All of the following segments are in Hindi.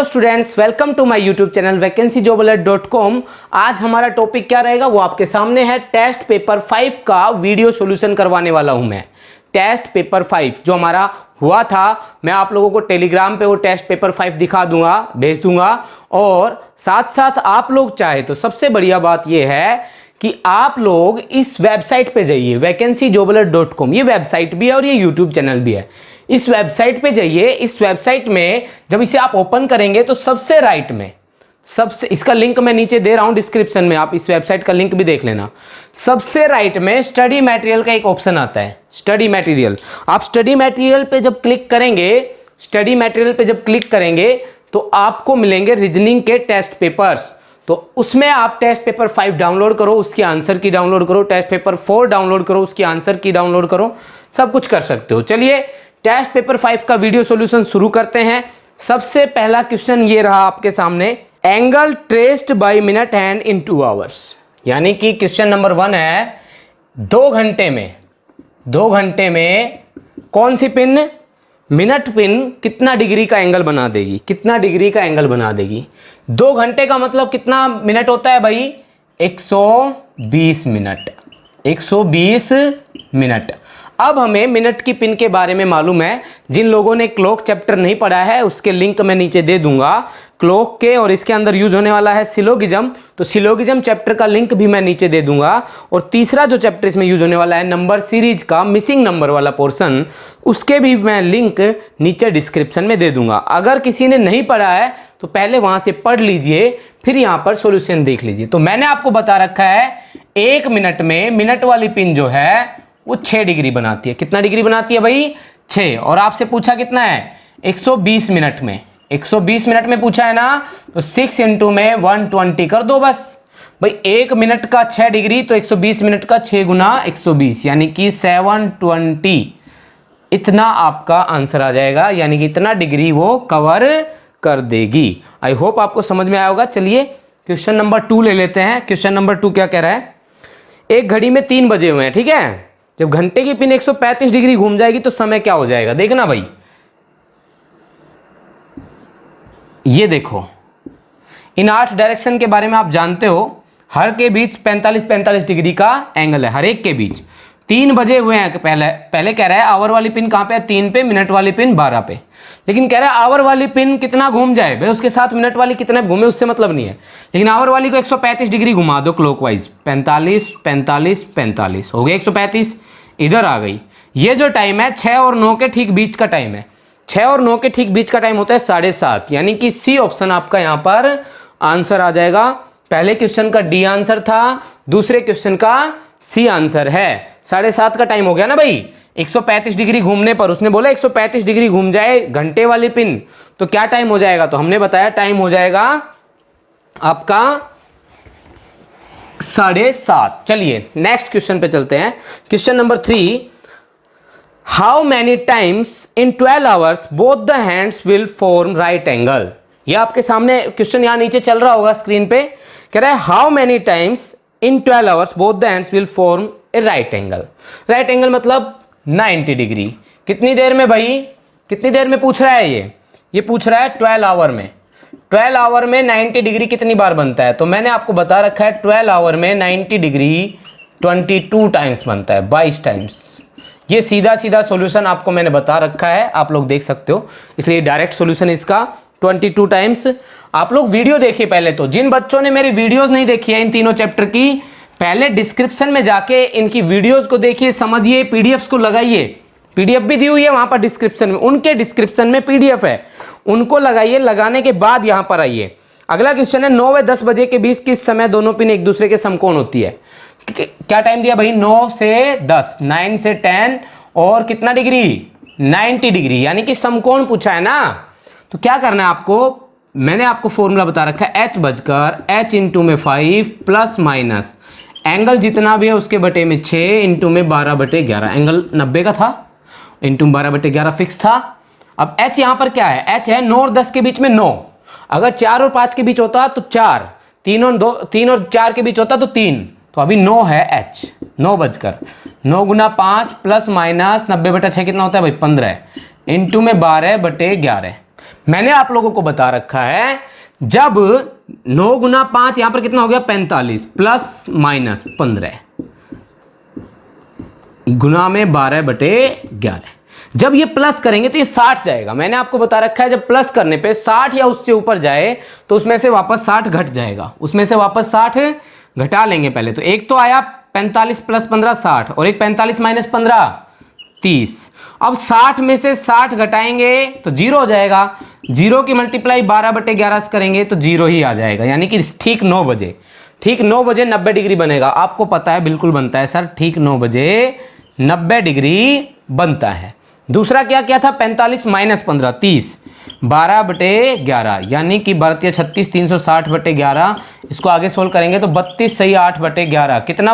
Hello students, welcome to my YouTube channel vacancyjobalert.com। आज हमारा टॉपिक क्या रहेगा वो आपके सामने है। टेस्ट पेपर 5 का वीडियो सॉल्यूशन करवाने वाला हूं मैं। टेस्ट पेपर 5 जो हमारा हुआ था, मैं आप लोगों को टेलीग्राम पे वो टेस्ट पेपर 5 दिखा दूंगा, भेज दूंगा। और साथ साथ आप लोग चाहे तो सबसे बढ़िया बात यह है कि आप लोग इस वेबसाइट पे जाइए, vacancyjobalert.com। ये वेबसाइट भी है और ये यूट्यूब चैनल भी है। इस वेबसाइट पे जाइए। इस वेबसाइट में जब इसे आप ओपन करेंगे तो सबसे राइट में, सबसे, इसका लिंक मैं नीचे दे रहा हूं डिस्क्रिप्शन में, आप इस वेबसाइट का लिंक भी देख लेना। सबसे राइट में स्टडी मटेरियल का एक ऑप्शन आता है, स्टडी मटेरियल। आप स्टडी मटेरियल पे जब क्लिक करेंगे, स्टडी मटेरियल पे जब क्लिक करेंगे तो आपको मिलेंगे रीजनिंग के टेस्ट पेपर्स। तो उसमें आप टेस्ट पेपर 5 डाउनलोड करो, उसकी आंसर की डाउनलोड करो, टेस्ट पेपर 4 डाउनलोड करो, उसकी आंसर की डाउनलोड करो, सब कुछ कर सकते हो। चलिए टेस्ट पेपर 5 का वीडियो सॉल्यूशन शुरू करते हैं। सबसे पहला क्वेश्चन ये रहा आपके सामने, angle traced by minute hand in 2 hours. यानी कि क्वेश्चन नंबर 1 है, 2 घंटे में कौन सी पिन, मिनट पिन कितना डिग्री का एंगल बना देगी, कितना डिग्री का एंगल बना देगी। 2 घंटे का मतलब कितना मिनट होता है भाई, 120 मिनट, 120 मिनट। अब हमें मिनट की पिन के बारे में मालूम है। जिन लोगों ने क्लॉक चैप्टर नहीं पढ़ा है उसके लिंक मैं नीचे दे दूंगा, क्लॉक के, और इसके अंदर यूज होने वाला है सिलोगिज्म, तो सिलोगिज्म चैप्टर का लिंक भी मैं नीचे दे दूंगा। और तीसरा जो चैप्टर इसमें यूज होने वाला है नंबर सीरीज का मिसिंग नंबर वाला पोर्शन, उसके भी मैं लिंक नीचे डिस्क्रिप्शन में दे दूंगा। अगर किसी ने नहीं पढ़ा है तो पहले वहां से पढ़ लीजिए, फिर यहां पर सॉल्यूशन देख लीजिए। तो मैंने आपको बता रखा है 1 मिनट में मिनट वाली पिन जो है वो 6 डिग्री बनाती है। कितना डिग्री बनाती है भाई, 6। और आपसे पूछा कितना है, 120 मिनट में, 120 मिनट में पूछा है ना, तो 6 इंटू में 120 कर दो बस भाई। 1 मिनट का 6 डिग्री तो 120 मिनट का 6 गुना 120 यानी कि 720, इतना आपका आंसर आ जाएगा। यानी कि इतना डिग्री वो कवर कर देगी। आई होप आपको समझ में आया होगा। चलिए क्वेश्चन नंबर 2 ले लेते हैं। क्वेश्चन नंबर 2 क्या कह रहा है, एक घड़ी में 3 बजे हुए हैं, ठीक है। जब घंटे की पिन 135 डिग्री घूम जाएगी तो समय क्या हो जाएगा, देखना भाई। ये देखो, इन 8 डायरेक्शन के बारे में आप जानते हो, हर के बीच 45-45 डिग्री का एंगल है, हर एक के बीच। 3 बजे हुए हैं। पहले कह रहा है आवर वाली पिन कहां पे है, 3 पे, मिनट वाली पिन 12 पे। लेकिन कह रहा है आवर वाली पिन कितना घूम जाए भाई, उसके साथ मिनट वाली कितना घूमे उससे मतलब नहीं है। लेकिन आवर वाली को 135 डिग्री घुमा दो क्लॉकवाइज, 45 45 45 हो गया 135, इधर आ गई। ये जो टाइम है 6 और 9 के ठीक बीच का टाइम है, 6 और 9 के ठीक बीच का टाइम होता है 7:30। यानी कि सी ऑप्शन आपका यहां पर आंसर आ जाएगा। पहले क्वेश्चन का डी आंसर था, दूसरे क्वेश्चन का सी आंसर है। 7:30 का टाइम हो गया ना भाई। 135 डिग्री घूमने पर, उसने बोला 135 डिग्री घूम जाए घंटे वाली पिन तो क्या टाइम हो जाएगा, तो हमने बताया टाइम हो जाएगा आपका 7:30। चलिए नेक्स्ट क्वेश्चन पे चलते हैं। Question number 3, how many times in 12 hours both the hands will form right angle. ये आपके सामने क्वेश्चन यहां नीचे चल रहा होगा स्क्रीन पे। कह रहा है how many times in 12 hours both the hands will form A right angle. Right angle मतलब 90 डिग्री। कितनी देर में भाई, कितनी देर में पूछ रहा है ये पूछ रहा है 12 आवर में। 12 आवर में 90 डिग्री कितनी बार बनता है, तो मैंने आपको बता रखा है 12 आवर में 90 डिग्री 22 टाइम्स बनता है, 22 टाइम्स। ये सीधा सीधा सॉल्यूशन आपको मैंने बता रखा है, आप लोग देख सकते हो, इसलिए डायरेक्ट सॉल्यूशन इसका 22 टाइम्स। आप लोग वीडियो देखिए पहले तो। जिन बच्चों ने मेरी वीडियोस नहीं देखी है इन तीनों चैप्टर की, पहले डिस्क्रिप्शन में जाके इनकी वीडियोस को देखिए, समझिए, पीडीएफ्स को लगाइए। पीडीएफ भी दी हुई है वहां पर डिस्क्रिप्शन में, उनके डिस्क्रिप्शन में पीडीएफ है, उनको लगाइए। लगाने के बाद यहां पर आइए। अगला क्वेश्चन है 9 व 10 बजे के बीच किस समय दोनों पिन एक दूसरे के समकोण होती है। क्या टाइम दिया भाई, 9 से 10, 9 से 10, और कितना डिग्री, 90 डिग्री, यानी कि समकोण पूछा है ना। तो क्या करना है आपको, मैंने आपको फॉर्मूला बता रखा है, h बजकर h इंटू में 5 प्लस माइनस एंगल जितना भी है उसके बटे में 6 इंटू में 12/11। एंगल 90 का था, इंटू 12/11 फिक्स था। अब h यहां पर क्या है, h है 9 और 10 के बीच में 9। अगर 4 और 5 के बीच होता तो 4, 3 और 4 के बीच होता तो 3, तो अभी 9 है h। 9 बजकर 9 गुना 5 प्लस माइनस 90/6 कितना होता है भाई, 15 इंटू में 12/11। मैंने आप लोगों को बता रखा है जब 9 गुना 5 यहां पर कितना हो गया 45 प्लस माइनस 15 गुना में 12/11, जब ये प्लस करेंगे तो ये 60 जाएगा। मैंने आपको बता रखा है जब प्लस करने पे 60 या उससे ऊपर जाए तो उसमें से वापस 60 घट जाएगा, उसमें से वापस 60 घटा लेंगे पहले। तो एक तो आया 45 प्लस 15 60 और एक 45 माइनस 15 30। अब 60 में से 60 घटाएंगे तो 0 हो जाएगा, 0 की मल्टीप्लाई 12/11 से करेंगे तो 0 ही आ जाएगा, यानी कि ठीक 9 बजे, ठीक 9 बजे 90 डिग्री बनेगा। आपको पता है बिल्कुल बनता है सर, ठीक 9 बजे 90 डिग्री बनता है। दूसरा क्या क्या था 45 माइनस 15 30, 12/11 यानी कि 12 36 360/11। इसको आगे सोल्व करेंगे तो 32 सही 8/11, कितना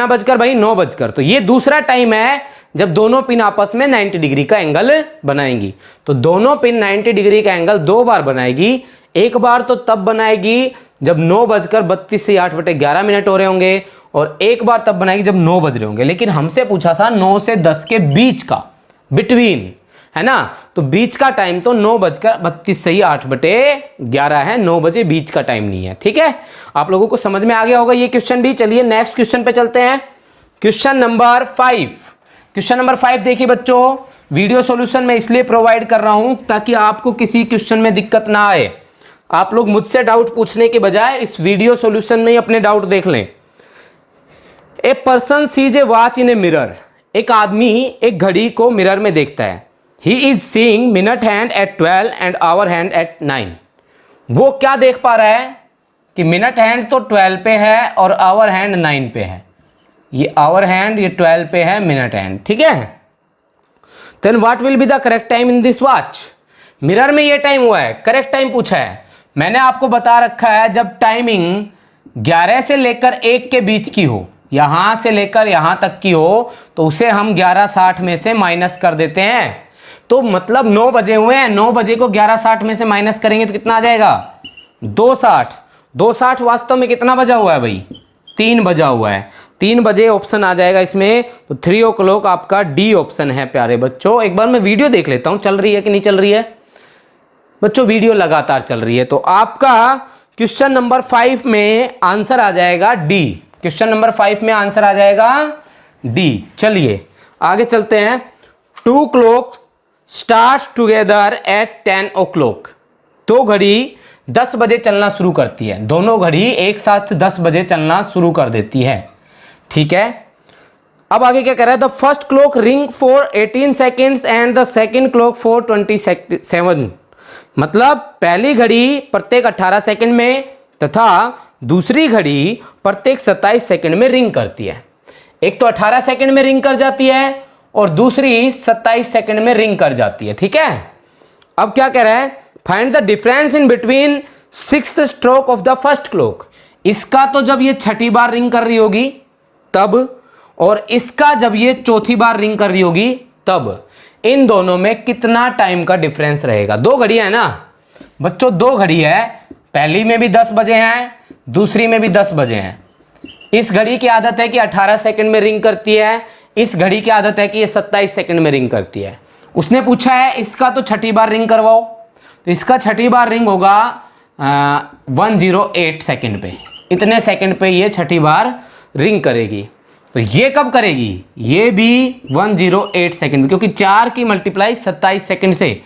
बजकर भाई 9 बजकर। तो ये दूसरा टाइम है जब दोनों पिन आपस में 90 डिग्री का एंगल बनाएंगी। तो दोनों पिन 90 डिग्री का एंगल 2 बार बनाएगी। एक बार तो तब बनाएगी जब 9:32 से 8/11 मिनट हो रहे होंगे, और एक बार तब बनाएगी जब 9 बज रहे होंगे। लेकिन हमसे पूछा था 9 से 10 के बीच का, बिटवीन, है ना, तो बीच का टाइम तो 9:32 से 8/11 है, 9 बजे बीच का टाइम नहीं है। ठीक है, आप लोगों को समझ में आ गया होगा ये क्वेश्चन भी। चलिए नेक्स्ट क्वेश्चन पे चलते हैं। Question number 5। क्वेश्चन नंबर 5 देखिए बच्चों, वीडियो सॉल्यूशन मैं इसलिए प्रोवाइड कर रहा हूं ताकि आपको किसी क्वेश्चन में दिक्कत ना आए। आप लोग मुझसे डाउट पूछने के बजाय इस वीडियो सॉल्यूशन में ही अपने डाउट देख लें। A person sees a watch in a mirror, एक आदमी एक घड़ी को मिरर में देखता है। He is seeing minute hand at 12 and hour hand at 9। वो क्या देख पा रहा है कि मिनट हैंड तो 12 पे है और आवर हैंड 9 पे है। ये आवर हैंड, ये 12 पे है, मिनट हैंड, ठीक है। Then what will be the correct time in this watch. Mirror में ये टाइम हुआ है, करेक्ट टाइम पूछा है। मैंने आपको बता रखा है जब टाइमिंग 11 से लेकर 1 के बीच की हो, यहां से लेकर यहां तक की हो, तो उसे हम 11:60 में से माइनस कर देते हैं। तो मतलब 9 बजे हुए हैं, 9 बजे को 11:60 में से माइनस करेंगे तो कितना आ जाएगा 2:60। 2:60 वास्तव में कितना बजा हुआ है भाई 3 बजा हुआ है, 3 बजे ऑप्शन आ जाएगा इसमें। तो 3 o'clock आपका डी ऑप्शन है प्यारे बच्चों। एक बार मैं वीडियो देख लेता हूं चल रही है कि नहीं चल रही है बच्चों, वीडियो लगातार चल रही है। तो आपका क्वेश्चन नंबर 5 में आंसर आ जाएगा डी। क्वेश्चन नंबर 5 में आंसर आ जाएगा डी। चलिए आगे चलते हैं। 2 clock start together at 10 o'clock। 2 घड़ी 10 बजे चलना शुरू करती है, दोनों घड़ी एक साथ 10 बजे चलना शुरू कर देती है। ठीक है, अब आगे क्या कह रहा है, the first clock ring for 18 seconds and the second clock for 27। मतलब पहली घड़ी प्रत्येक 18 सेकंड में तथा दूसरी घड़ी प्रत्येक 27 सेकंड में रिंग करती है। एक तो 18 सेकंड में रिंग कर जाती है और दूसरी 27 सेकंड में रिंग कर जाती है। ठीक है, अब क्या कह रहा है, find the difference in between 6th stroke of the first clock. इसका तो जब ये छठी बार रिंग कर रही होगी तब, और इसका जब ये चौथी बार रिंग कर रही होगी तब, इन दोनों में कितना टाइम का डिफरेंस रहेगा। 2 घड़ियां है ना बच्चों, 2 घड़ी है, पहली में भी 10 बजे हैं, दूसरी में भी 10 बजे हैं। इस घड़ी की आदत है कि 18 सेकंड में रिंग करती है, इस घड़ी की आदत है कि ये 27 सेकंड में रिंग करती है। उसने पूछा है इसका तो छठी बार रिंग करवाओ, तो इसका छठी बार रिंग होगा 108 सेकंड पे, इतने सेकंड पे ये छठी बार रिंग करेगी। तो ये कब करेगी, ये भी 108 सेकंड, क्योंकि 4 की मल्टीप्लाई 27 सेकंड से,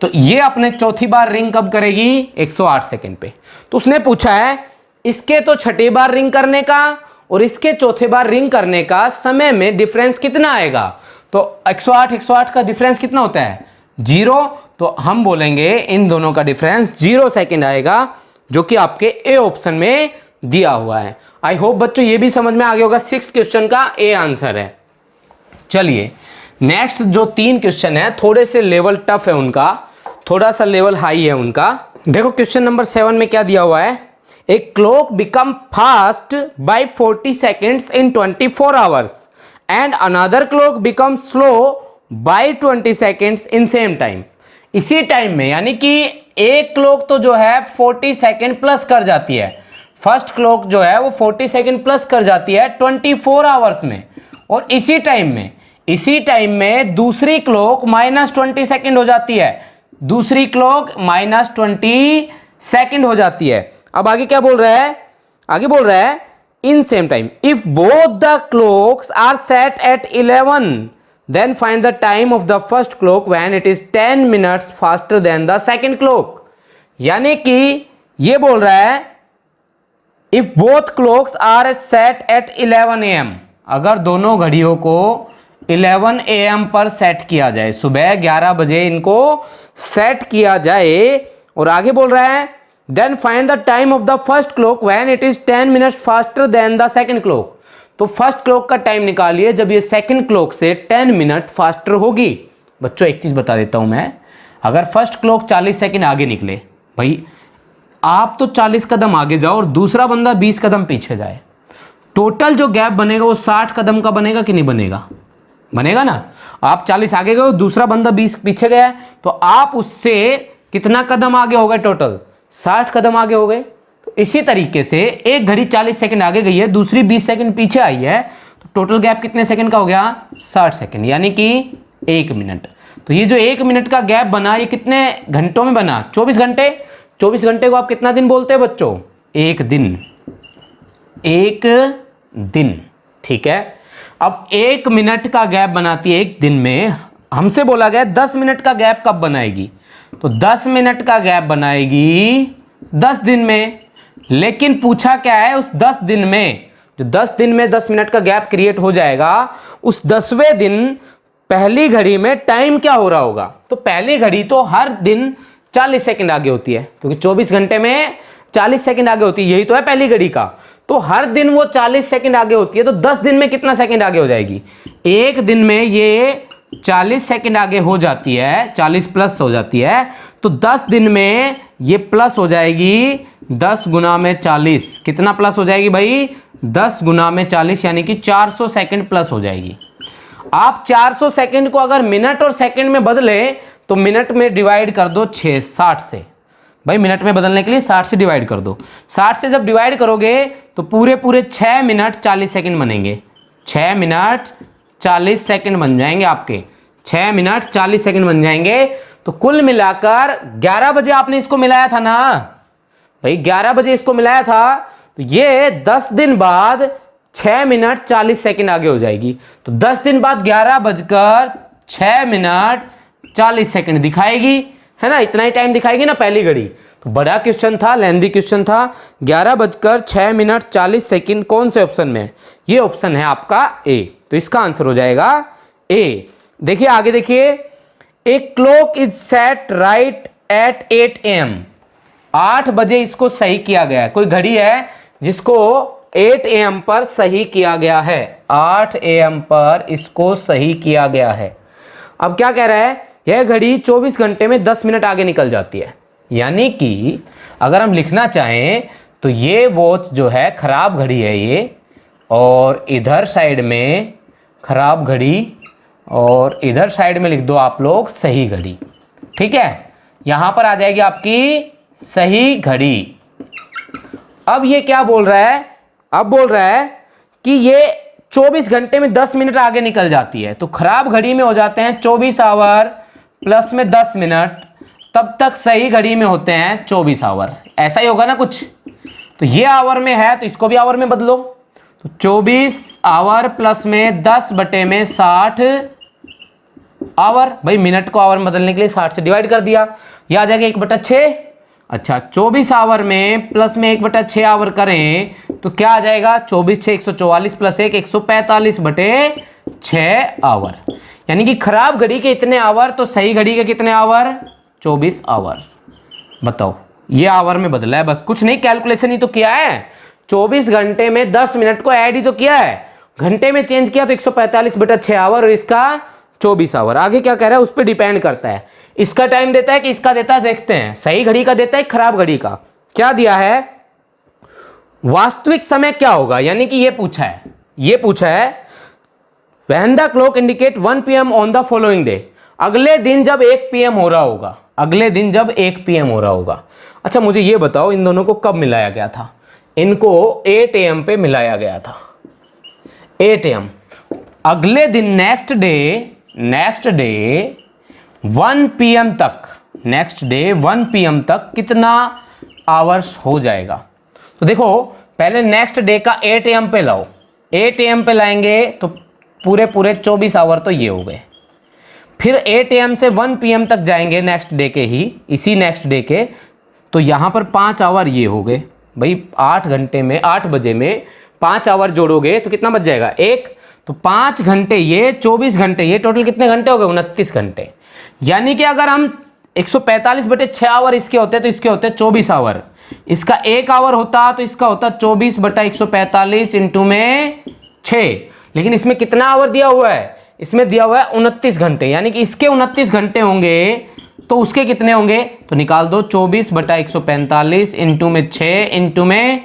तो ये अपने चौथी बार रिंग कब करेगी 108 सेकंड पे। तो उसने पूछा है इसके तो छठी बार रिंग करने का और इसके चौथे बार रिंग करने का समय में डिफरेंस कितना आएगा। तो 108 का डिफरेंस कितना होता है 0, तो हम बोलेंगे इन दोनों का डिफरेंस 0 सेकंड आएगा, जो कि आपके ए ऑप्शन में दिया हुआ है। आई होप बच्चों ये भी समझ में आ गया होगा, 6th क्वेश्चन का ए आंसर है। चलिए नेक्स्ट जो 3 क्वेश्चन है थोड़े से लेवल टफ है उनका, थोड़ा सा लेवल हाई है उनका। देखो क्वेश्चन नंबर 7 में क्या दिया हुआ है, a clock become fast by 40 seconds in 24 hours and another clock become slow by 20 seconds in same time. इसी टाइम में, यानी कि एक क्लॉक तो जो है 40 सेकेंड प्लस कर जाती है, फर्स्ट क्लॉक जो है वो 40 सेकेंड प्लस कर जाती है 24 आवर्स में, और इसी टाइम में दूसरी क्लॉक -20 सेकेंड हो जाती है। दूसरी क्लॉक -20 सेकंड हो जाती है। अब आगे क्या बोल रहा है, आगे बोल रहा है in same time if both the clocks are set at 11 then find the time of the first clock when it is 10 minutes faster then the second clock. यानी कि ये बोल रहा है if both clocks are set at 11 AM, अगर दोनों घड़ियों को 11 AM पर सेट किया जाए, सुबह 11 बजे इनको सेट किया जाए, और आगे बोल रहा है then find the time of the first clock when it is 10 minutes faster then the second clock. तो फर्स्ट क्लॉक का टाइम निकालिए जब ये सेकंड क्लॉक से 10 मिनट फास्टर होगी। बच्चों एक चीज बता देता हूं मैं, अगर फर्स्ट क्लॉक 40 सेकंड आगे निकले, भाई आप तो 40 कदम आगे जाओ और दूसरा बंदा 20 कदम पीछे जाए, टोटल जो गैप बनेगा वो 60 कदम का बनेगा कि नहीं बनेगा? बनेगा ना। आप 40 आगे गए, दूसरा बंदा 20 पीछे गया, तो आप उससे कितना कदम आगे हो गए? टोटल 60 कदम आगे हो गए। तो इसी तरीके से एक घड़ी 40 सेकंड आगे गई है, दूसरी 20 सेकंड पीछे आई है, तो टोटल गैप कितने सेकंड का हो गया? 60 सेकंड, यानी कि 1 मिनट। तो ये जो 1 मिनट का गैप बना, ये कितने घंटों में बना? 24 घंटे। 24 घंटे को आप कितना दिन बोलते हैं बच्चों? एक दिन। एक दिन, ठीक है। अब 1 मिनट का गैप बनाती है एक दिन में, हमसे बोला गया 10 मिनट का गैप कब बनाएगी? तो 10 मिनट का गैप बनाएगी 10 दिन में। लेकिन पूछा क्या है, उस 10 दिन में, जो 10 दिन में 10 मिनट का गैप क्रिएट हो जाएगा, उस 10वें दिन पहली घड़ी में टाइम क्या हो रहा होगा? तो पहली घड़ी तो हर दिन 40 सेकंड आगे होती है, क्योंकि 24 घंटे में 40 सेकंड आगे होती है, यही तो है पहली घड़ी का। तो हर दिन वो 40 सेकंड आगे होती है, तो 10 दिन में कितना सेकंड आगे हो जाएगी? एक दिन में ये 40 सेकंड आगे हो जाती है, 40 प्लस हो जाती है, तो 10 दिन में ये प्लस हो जाएगी 10 गुना में 40। कितना प्लस हो जाएगी भाई? 10 गुना में 40, यानी कि 400 सेकंड प्लस हो जाएगी। आप 400 सेकंड को अगर मिनट और सेकंड में बदले तो मिनट में डिवाइड कर दो 60 से। भाई मिनट में बदलने के लिए 60 से डिवाइड कर दो। 60 से जब डिवाइड करोगे तो पूरे 6 मिनट 40 सेकंड बनेंगे। 6 मिनट 40 सेकंड बन जाएंगे आपके। 6 मिनट 40 सेकंड बन जाएंगे। तो कुल मिलाकर 11 बजे आपने इसको मिलाया था ना भाई, 11 बजे इसको मिलाया था, तो ये 10 दिन बाद 6 मिनट 40 सेकंड आगे हो जाएगी। तो 10 दिन बाद 11 बजकर 6 मिनट 40 सेकंड दिखाएगी, है ना? इतना ही टाइम दिखाएगी ना पहली घड़ी। तो बड़ा क्वेश्चन था, लेंदी क्वेश्चन था। 11 बजकर 6 मिनट 40 सेकंड कौन से ऑप्शन में? ये ऑप्शन है आपका ए। तो इसका आंसर हो जाएगा ए। देखिए आगे देखिए, a clock is set right at 8 AM। 8 बजे इसको सही किया गया है। कोई घड़ी है जिसको 8 AM पर सही किया गया है। 8 AM पर इसको सही किया गया है। अब क्या कह रहा है, यह घड़ी 24 घंटे में 10 मिनट आगे निकल जाती है। यानी कि अगर हम लिखना चाहें तो ये वॉच जो है खराब घड़ी है ये, और इधर साइड में खराब घड़ी, और इधर साइड में लिख दो आप लोग सही घड़ी। ठीक है, यहां पर आ जाएगी आपकी सही घड़ी। अब ये क्या बोल रहा है? अब बोल रहा है कि ये 24 घंटे में 10 मिनट आगे निकल जाती है। तो खराब घड़ी में हो जाते हैं 24 आवर प्लस में 10 मिनट, तब तक सही घड़ी में होते हैं 24 आवर। ऐसा ही होगा ना कुछ। तो ये आवर में है तो इसको भी आवर में बदलो। तो 24 आवर प्लस में 10 बटे में 60 आवर। भाई मिनट को आवर में बदलने के लिए 60 से डिवाइड कर दिया, यह आ जाएगा 1/6। अच्छा 24 आवर में प्लस में 1/6 आवर करें तो क्या आ जाएगा? 24 6 144 प्लस 1 135/6 आवर। यानी कि खराब घड़ी के इतने आवर तो सही घड़ी के कितने आवर? 24 आवर। बताओ, ये आवर में बदला है, बस कुछ नहीं, कैलकुलेशन ही तो किया है। 24 घंटे में 10 मिनट को ऐड ही तो किया है, घंटे में चेंज किया तो 145/6 आवर, और इसका 24 आवर। आगे क्या कह रहा है उस पर डिपेंड करता है, इसका टाइम देता है कि इसका देता है। देखते हैं, सही घड़ी का देता है खराब घड़ी का। क्या दिया है? वास्तविक समय क्या होगा, यानी कि ये पूछा है When the clock indicate 1 PM on the following day, अगले दिन जब 1 PM हो रहा होगा, अगले दिन जब 1 PM हो रहा होगा। अच्छा मुझे ये बताओ, इन दोनों को कब मिलाया गया था? इनको 8 AM पे मिलाया गया था। 8 AM अगले दिन नेक्स्ट डे 1 PM तक नेक्स्ट डे 1 PM तक कितना आवर्स हो जाएगा। तो देखो पहले नेक्स्ट डे का 8 AM पे लाओ, 8 AM पे लाएंगे तो पूरे 24 आवर तो ये हो गए। फिर 8 AM से 1 PM तक जाएंगे नेक्स्ट डे के ही, इसी नेक्स्ट डे के, तो यहाँ पर 5 आवर ये हो गए भाई। 8 घंटे में 8 बजे में 5 आवर जोड़ोगे तो कितना बच जाएगा 1, तो 5 घंटे ये 24 घंटे ये टोटल कितने घंटे हो गए 29 घंटे। यानी कि अगर हम 145/6 आवर इसके होते तो इसके होते 24 आवर, इसका 1 आवर होता तो इसका होता 24/145 इंटू में 6। लेकिन इसमें कितना आवर दिया हुआ है, इसमें दिया हुआ है 29 घंटे, यानी कि इसके 29 घंटे होंगे तो उसके कितने होंगे, तो निकाल दो 24/145 इंटू में 6 इंटू में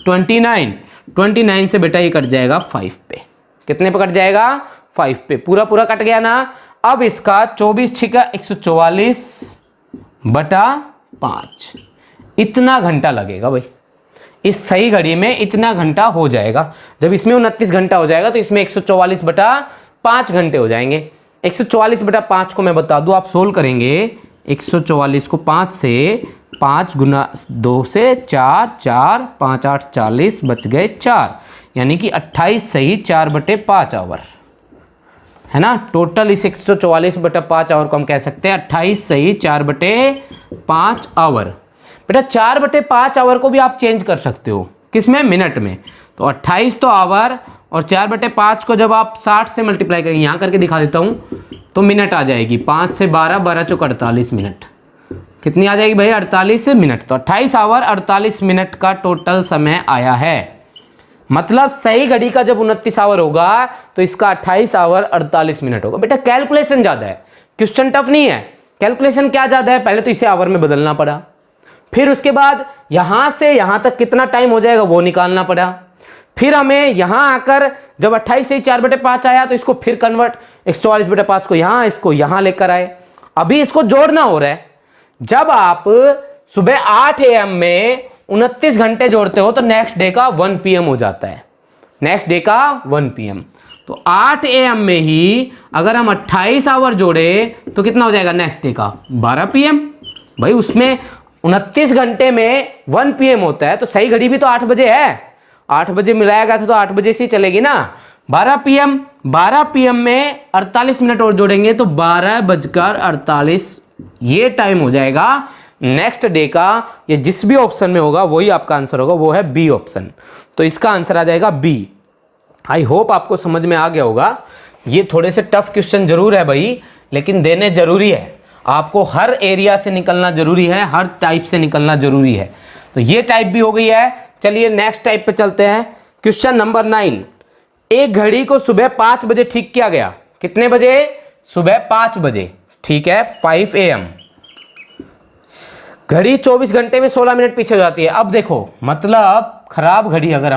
29 से बेटा ये कट जाएगा 5 पे। कितने पे कट जाएगा 5 पे, पूरा पूरा कट गया ना। अब इसका 24 छिका 144/5 इतना घंटा लगेगा भाई। इस सही घड़ी में इतना घंटा हो जाएगा। जब इसमें 29 घंटा हो जाएगा तो इसमें 144/5 घंटे हो जाएंगे। 144/5 को मैं बता दूं, आप सोल्व करेंगे 144 को 5 से 5 गुना 2 से 4 4 5 8 40 बच गए 4, यानी कि 28 सही 4/5 आवर है ना। टोटल इस 144/5 आवर को हम कह सकते हैं 28 सही 4/5 आवर। बेटा 4/5 आवर को भी आप चेंज कर सकते हो, किसमें, मिनट में। तो 28 तो आवर और 4/5 को जब आप 60 से मल्टीप्लाई करेंगे, यहाँ करके दिखा देता हूँ, तो मिनट आ जाएगी। 5 से 12 12 चौक 48 मिनट, कितनी आ जाएगी भाई 48 मिनट। तो 28 आवर 48 मिनट का टोटल समय आया है। मतलब सही घड़ी का जब 29 आवर होगा तो इसका 28 आवर 48 मिनट होगा। बेटा कैलकुलेशन ज्यादा है, क्वेश्चन टफ नहीं है। कैलकुलेशन क्या ज्यादा है, पहले तो इसे आवर में बदलना पड़ा, फिर उसके बाद यहां से यहां तक कितना टाइम हो जाएगा वो निकालना पड़ा, फिर हमें यहां आकर जब 28 से 4/5 आया तो इसको फिर कन्वर्ट 144/5 को यहां, इसको यहां लेकर आए। अभी इसको जोड़ना हो रहा है। जब आप सुबह 8 AM में 29 घंटे जोड़ते हो तो नेक्स्ट डे का 1 PM हो जाता है, नेक्स्ट डे का 1 PM। तो 8 AM में ही अगर हम 28 आवर जोड़े तो कितना हो जाएगा नेक्स्ट डे का 12 PM। भाई उसमें 29 घंटे में 1 PM होता है, तो सही घड़ी भी तो 8 बजे है, 8 बजे मिलाया गया था तो 8 बजे से चलेगी ना। 12 PM में 48 मिनट और जोड़ेंगे तो 12:48 ये टाइम हो जाएगा नेक्स्ट डे का। ये जिस भी ऑप्शन में होगा वही आपका आंसर होगा, वो है बी ऑप्शन। तो इसका आंसर आ जाएगा बी। आई होप आपको समझ में आ गया होगा। ये थोड़े से टफ क्वेश्चन जरूर है भाई, लेकिन देने जरूरी है। आपको हर एरिया से निकलना जरूरी है, हर टाइप से निकलना जरूरी है। तो ये टाइप भी हो गई है। चलिए नेक्स्ट टाइप पे चलते हैं। Question number 9। एक घड़ी को सुबह 5 बजे ठीक किया गया। कितने बजे, सुबह 5 बजे, ठीक है 5 AM। घड़ी 24 घंटे में 16 मिनट पीछे हो जाती है। अब देखो मतलब खराब घड़ी अगर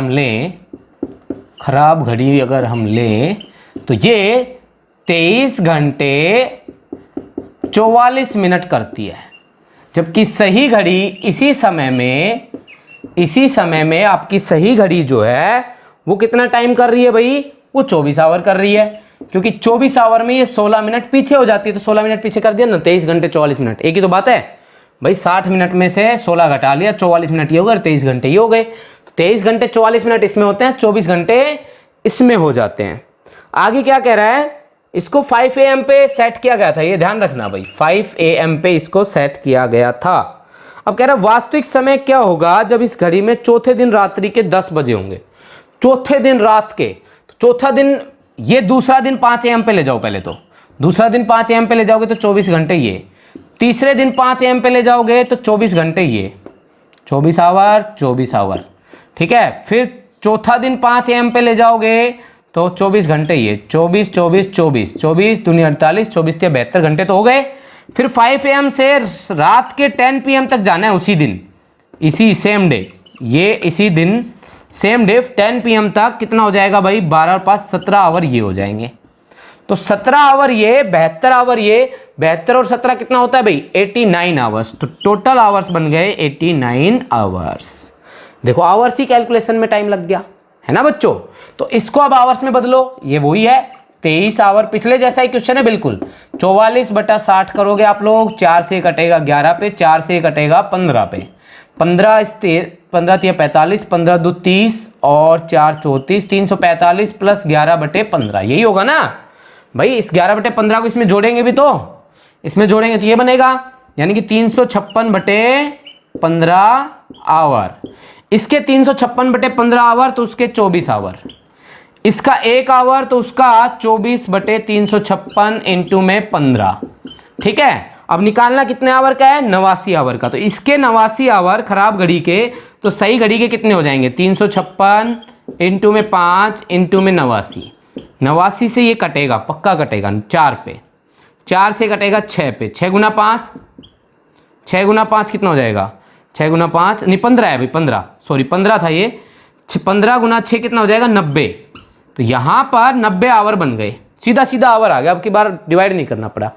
हम लें तो ये 23 घंटे 44 मिनट करती है, जबकि सही घड़ी इसी समय में आपकी सही घड़ी जो है वो कितना टाइम कर रही है भाई, वो 24 आवर कर रही है। क्योंकि 24 आवर में ये 16 मिनट पीछे हो जाती है, तो 16 मिनट पीछे कर दिया ना, 23 घंटे 44 मिनट, एक ही तो बात है भाई। 60 मिनट में से 16 घटा लिया, 44 मिनट ये हो गए, 23 घंटे ये हो गए। तो 23 घंटे 44 मिनट इसमें होते हैं, 24 घंटे इसमें हो जाते हैं। आगे क्या कह रहा है, इसको 5 AM पे सेट किया गया था, ये ध्यान रखना भाई, 5 AM पे इसको सेट किया गया था। अब कह रहा है वास्तविक समय क्या होगा जब इस घड़ी में चौथे दिन रात्रि के 10 बजे होंगे। चौथे दिन रात के, तो चौथा दिन, ये दूसरा दिन 5 AM पे ले जाओ। पहले तो दूसरा दिन 5 AM पे ले जाओगे तो 24 घंटे ये, तीसरे दिन 5 AM पे ले जाओगे तो 24 घंटे ये, 24 आवर, ठीक है। फिर चौथा दिन 5 AM पे ले जाओगे तो 24 घंटे ये, 24 दूनी 48, 24 या 72 घंटे तो हो गए। फिर 5 AM से रात के 10 PM तक जाना है उसी दिन, इसी सेम डे, ये इसी दिन सेम डे 10 PM तक कितना हो जाएगा भाई, 12 और 5 17 आवर ये हो जाएंगे। तो 17 आवर ये, 72 आवर ये, 72 और 17 कितना होता है भाई 89 आवर्स। तो टोटल आवर्स बन गए 89 आवर्स। देखो आवर्स ही कैलकुलेशन में टाइम लग गया है ना बच्चों। तो इसको अब आवर्स में बदलो, ये वही है 23 आवर, पिछले जैसा ही क्वेश्चन है बिल्कुल। 44/60 करोगे आप लोग, 4 से कटेगा 11 पे, 4 से कटेगा 15 पे, 15 15 तिया 45, 15 दो 30 और 4 34, 345 प्लस 11/15, यही होगा ना भाई। इस 11/15 को इसमें जोड़ेंगे भी तो, इसमें जोड़ेंगे तो ये बनेगा, यानी कि 356/15 आवर। इसके 356/15 आवर तो उसके 24 आवर, इसका 1 आवर तो उसका 24/356 इंटू में 15। ठीक है, अब निकालना कितने आवर का है, 89 आवर का। तो इसके 89 आवर खराब घड़ी के, तो सही घड़ी के कितने हो जाएंगे, 356 इंटू में 5 इंटू में 89। 89 से ये कटेगा, पक्का कटेगा 4 पे, 4 से कटेगा 6 पे, 6 गुना 5, 6 गुना 5 कितना हो जाएगा, 6 गुना 5 नहीं 15 है भाई, 15 सॉरी 15 था ये, 15 गुना 6 कितना हो जाएगा, 90। तो यहां पर 90 आवर बन गए, सीधा सीधा आवर आ गया, अब की बार डिवाइड नहीं करना पड़ा।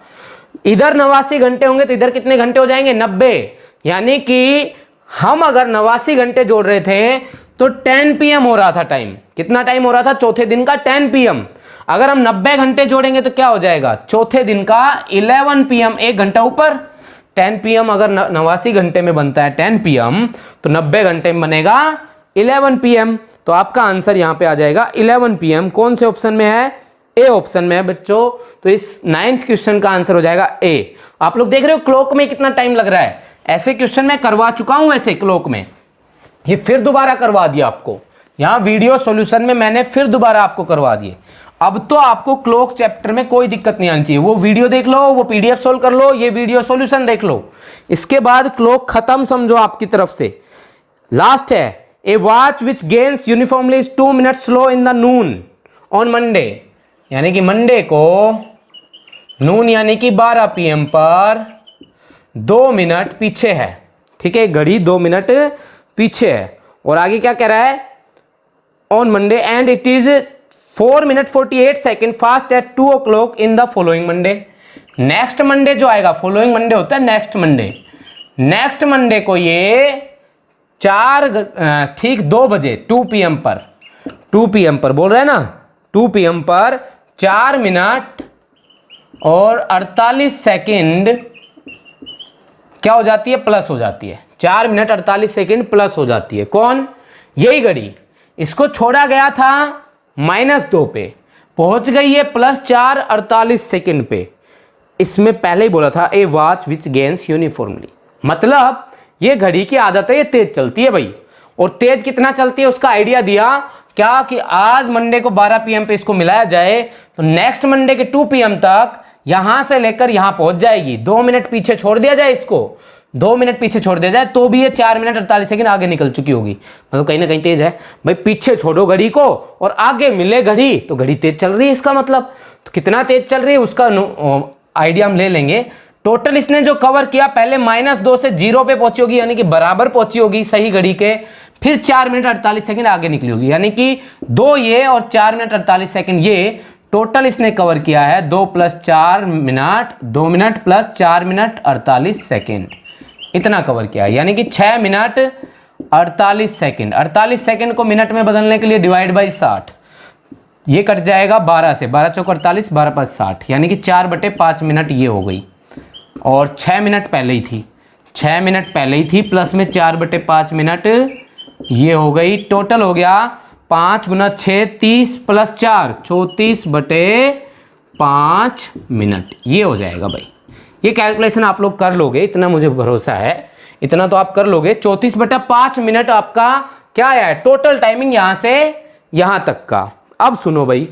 इधर 89 घंटे होंगे तो इधर कितने घंटे हो जाएंगे, 90। यानी कि हम अगर 89 घंटे जोड़ रहे थे तो 10 PM हो रहा था टाइम। कितना टाइम हो रहा था चौथे दिन का, 10 PM। अगर हम 90 घंटे जोड़ेंगे तो क्या हो जाएगा, चौथे दिन का 11 PM, 1 घंटा ऊपर। 10 PM अगर 89 घंटे में बनता है 10 PM, तो 90 घंटे में बनेगा 11 PM। तो आपका आंसर यहां पे आ जाएगा 11 PM। कौन से ऑप्शन में है, ए ऑप्शन में है बच्चों। तो इस 9th क्वेश्चन का आंसर हो जाएगा ए। आप लोग देख रहे हो क्लॉक में कितना टाइम लग रहा है, ऐसे क्वेश्चन मैं करवा चुका हूं ऐसे क्लॉक में, ये फिर दोबारा करवा दिया आपको, यहां वीडियो सॉल्यूशन में मैंने फिर दोबारा आपको करवा दिए। अब तो आपको क्लॉक चैप्टर में कोई दिक्कत नहीं आनी चाहिए, वो वीडियो देख लो, वो PDF सोल्व कर लो, ये वीडियो सॉल्यूशन देख लो, इसके बाद क्लॉक खत्म समझो आपकी तरफ से। लास्ट है, a watch which gains uniformly is 2 minute slow in the noon on Monday, यानी कि मंडे को नून यानी कि 12 PM पर 2 मिनट पीछे है। ठीक है, घड़ी 2 मिनट पीछे है। और आगे क्या कह रहा है, on Monday and it is 4 minute 48 second fast at 2 o'clock in the following Monday. Next Monday जो आएगा, फॉलोइंग मंडे होता है नेक्स्ट मंडे, नेक्स्ट मंडे को ये 2 बजे 2 PM पर, 2 PM पर बोल रहे हैं ना, 2 PM पर 4 मिनट और 48 सेकेंड क्या हो जाती है, प्लस हो जाती है। 4 मिनट 48 सेकेंड प्लस हो जाती है। कौन, यही घड़ी। इसको छोड़ा गया था -2 पे, पहुंच गई है +4 48 सेकेंड पे। इसमें पहले ही बोला था ए वॉच विच गेन्स यूनिफॉर्मली, मतलब ये घड़ी की आदत है, ये तेज चलती है भाई। और तेज कितना चलती है उसका आइडिया दिया क्या, कि आज मंडे को 12 PM पे इसको मिलाया जाए तो नेक्स्ट मंडे के 2 PM तक यहां से लेकर यहां पहुंच जाएगी। 2 मिनट पीछे छोड़ दिया जाए इसको, 2 मिनट पीछे छोड़ दिया जाए तो भी ये 4 मिनट 48 सेकेंड आगे निकल चुकी होगी, मतलब कहीं ना कहीं तेज है भाई। पीछे छोड़ो घड़ी को और आगे मिले घड़ी तो घड़ी तेज चल रही है, इसका मतलब। तो कितना तेज चल रही है उसका आइडिया हम ले लेंगे। टोटल इसने जो कवर किया, पहले -2 से 0 पे पहुंची होगी, यानी कि बराबर पहुंची होगी सही घड़ी के, फिर 4 मिनट 48 सेकेंड आगे निकली होगी, यानी कि 2 ये और 4 मिनट 48 सेकेंड ये टोटल इसने कवर किया है। 2 + 4 मिनट, 2 मिनट + 4 मिनट 48 सेकेंड, इतना कवर किया है, यानी कि 6 मिनट 48 सेकेंड। 48 सेकेंड को मिनट में बदलने के लिए डिवाइड बाई 60, ये कट जाएगा 12 से, 12 चौक 48, 12 5 60, यानी कि 4/5 मिनट ये हो गई। और 6 मिनट पहले ही थी, 6 मिनट पहले ही थी, प्लस में 4/5 मिनट ये हो गई। टोटल हो गया 5 × 6 30 + 4 34/5 मिनट, ये हो जाएगा भाई। ये कैलकुलेशन आप लोग कर लोगे, इतना मुझे भरोसा है, इतना तो आप कर लोगे। 34/5 मिनट आपका क्या है, टोटल टाइमिंग यहां से यहां तक का। अब सुनो भाई,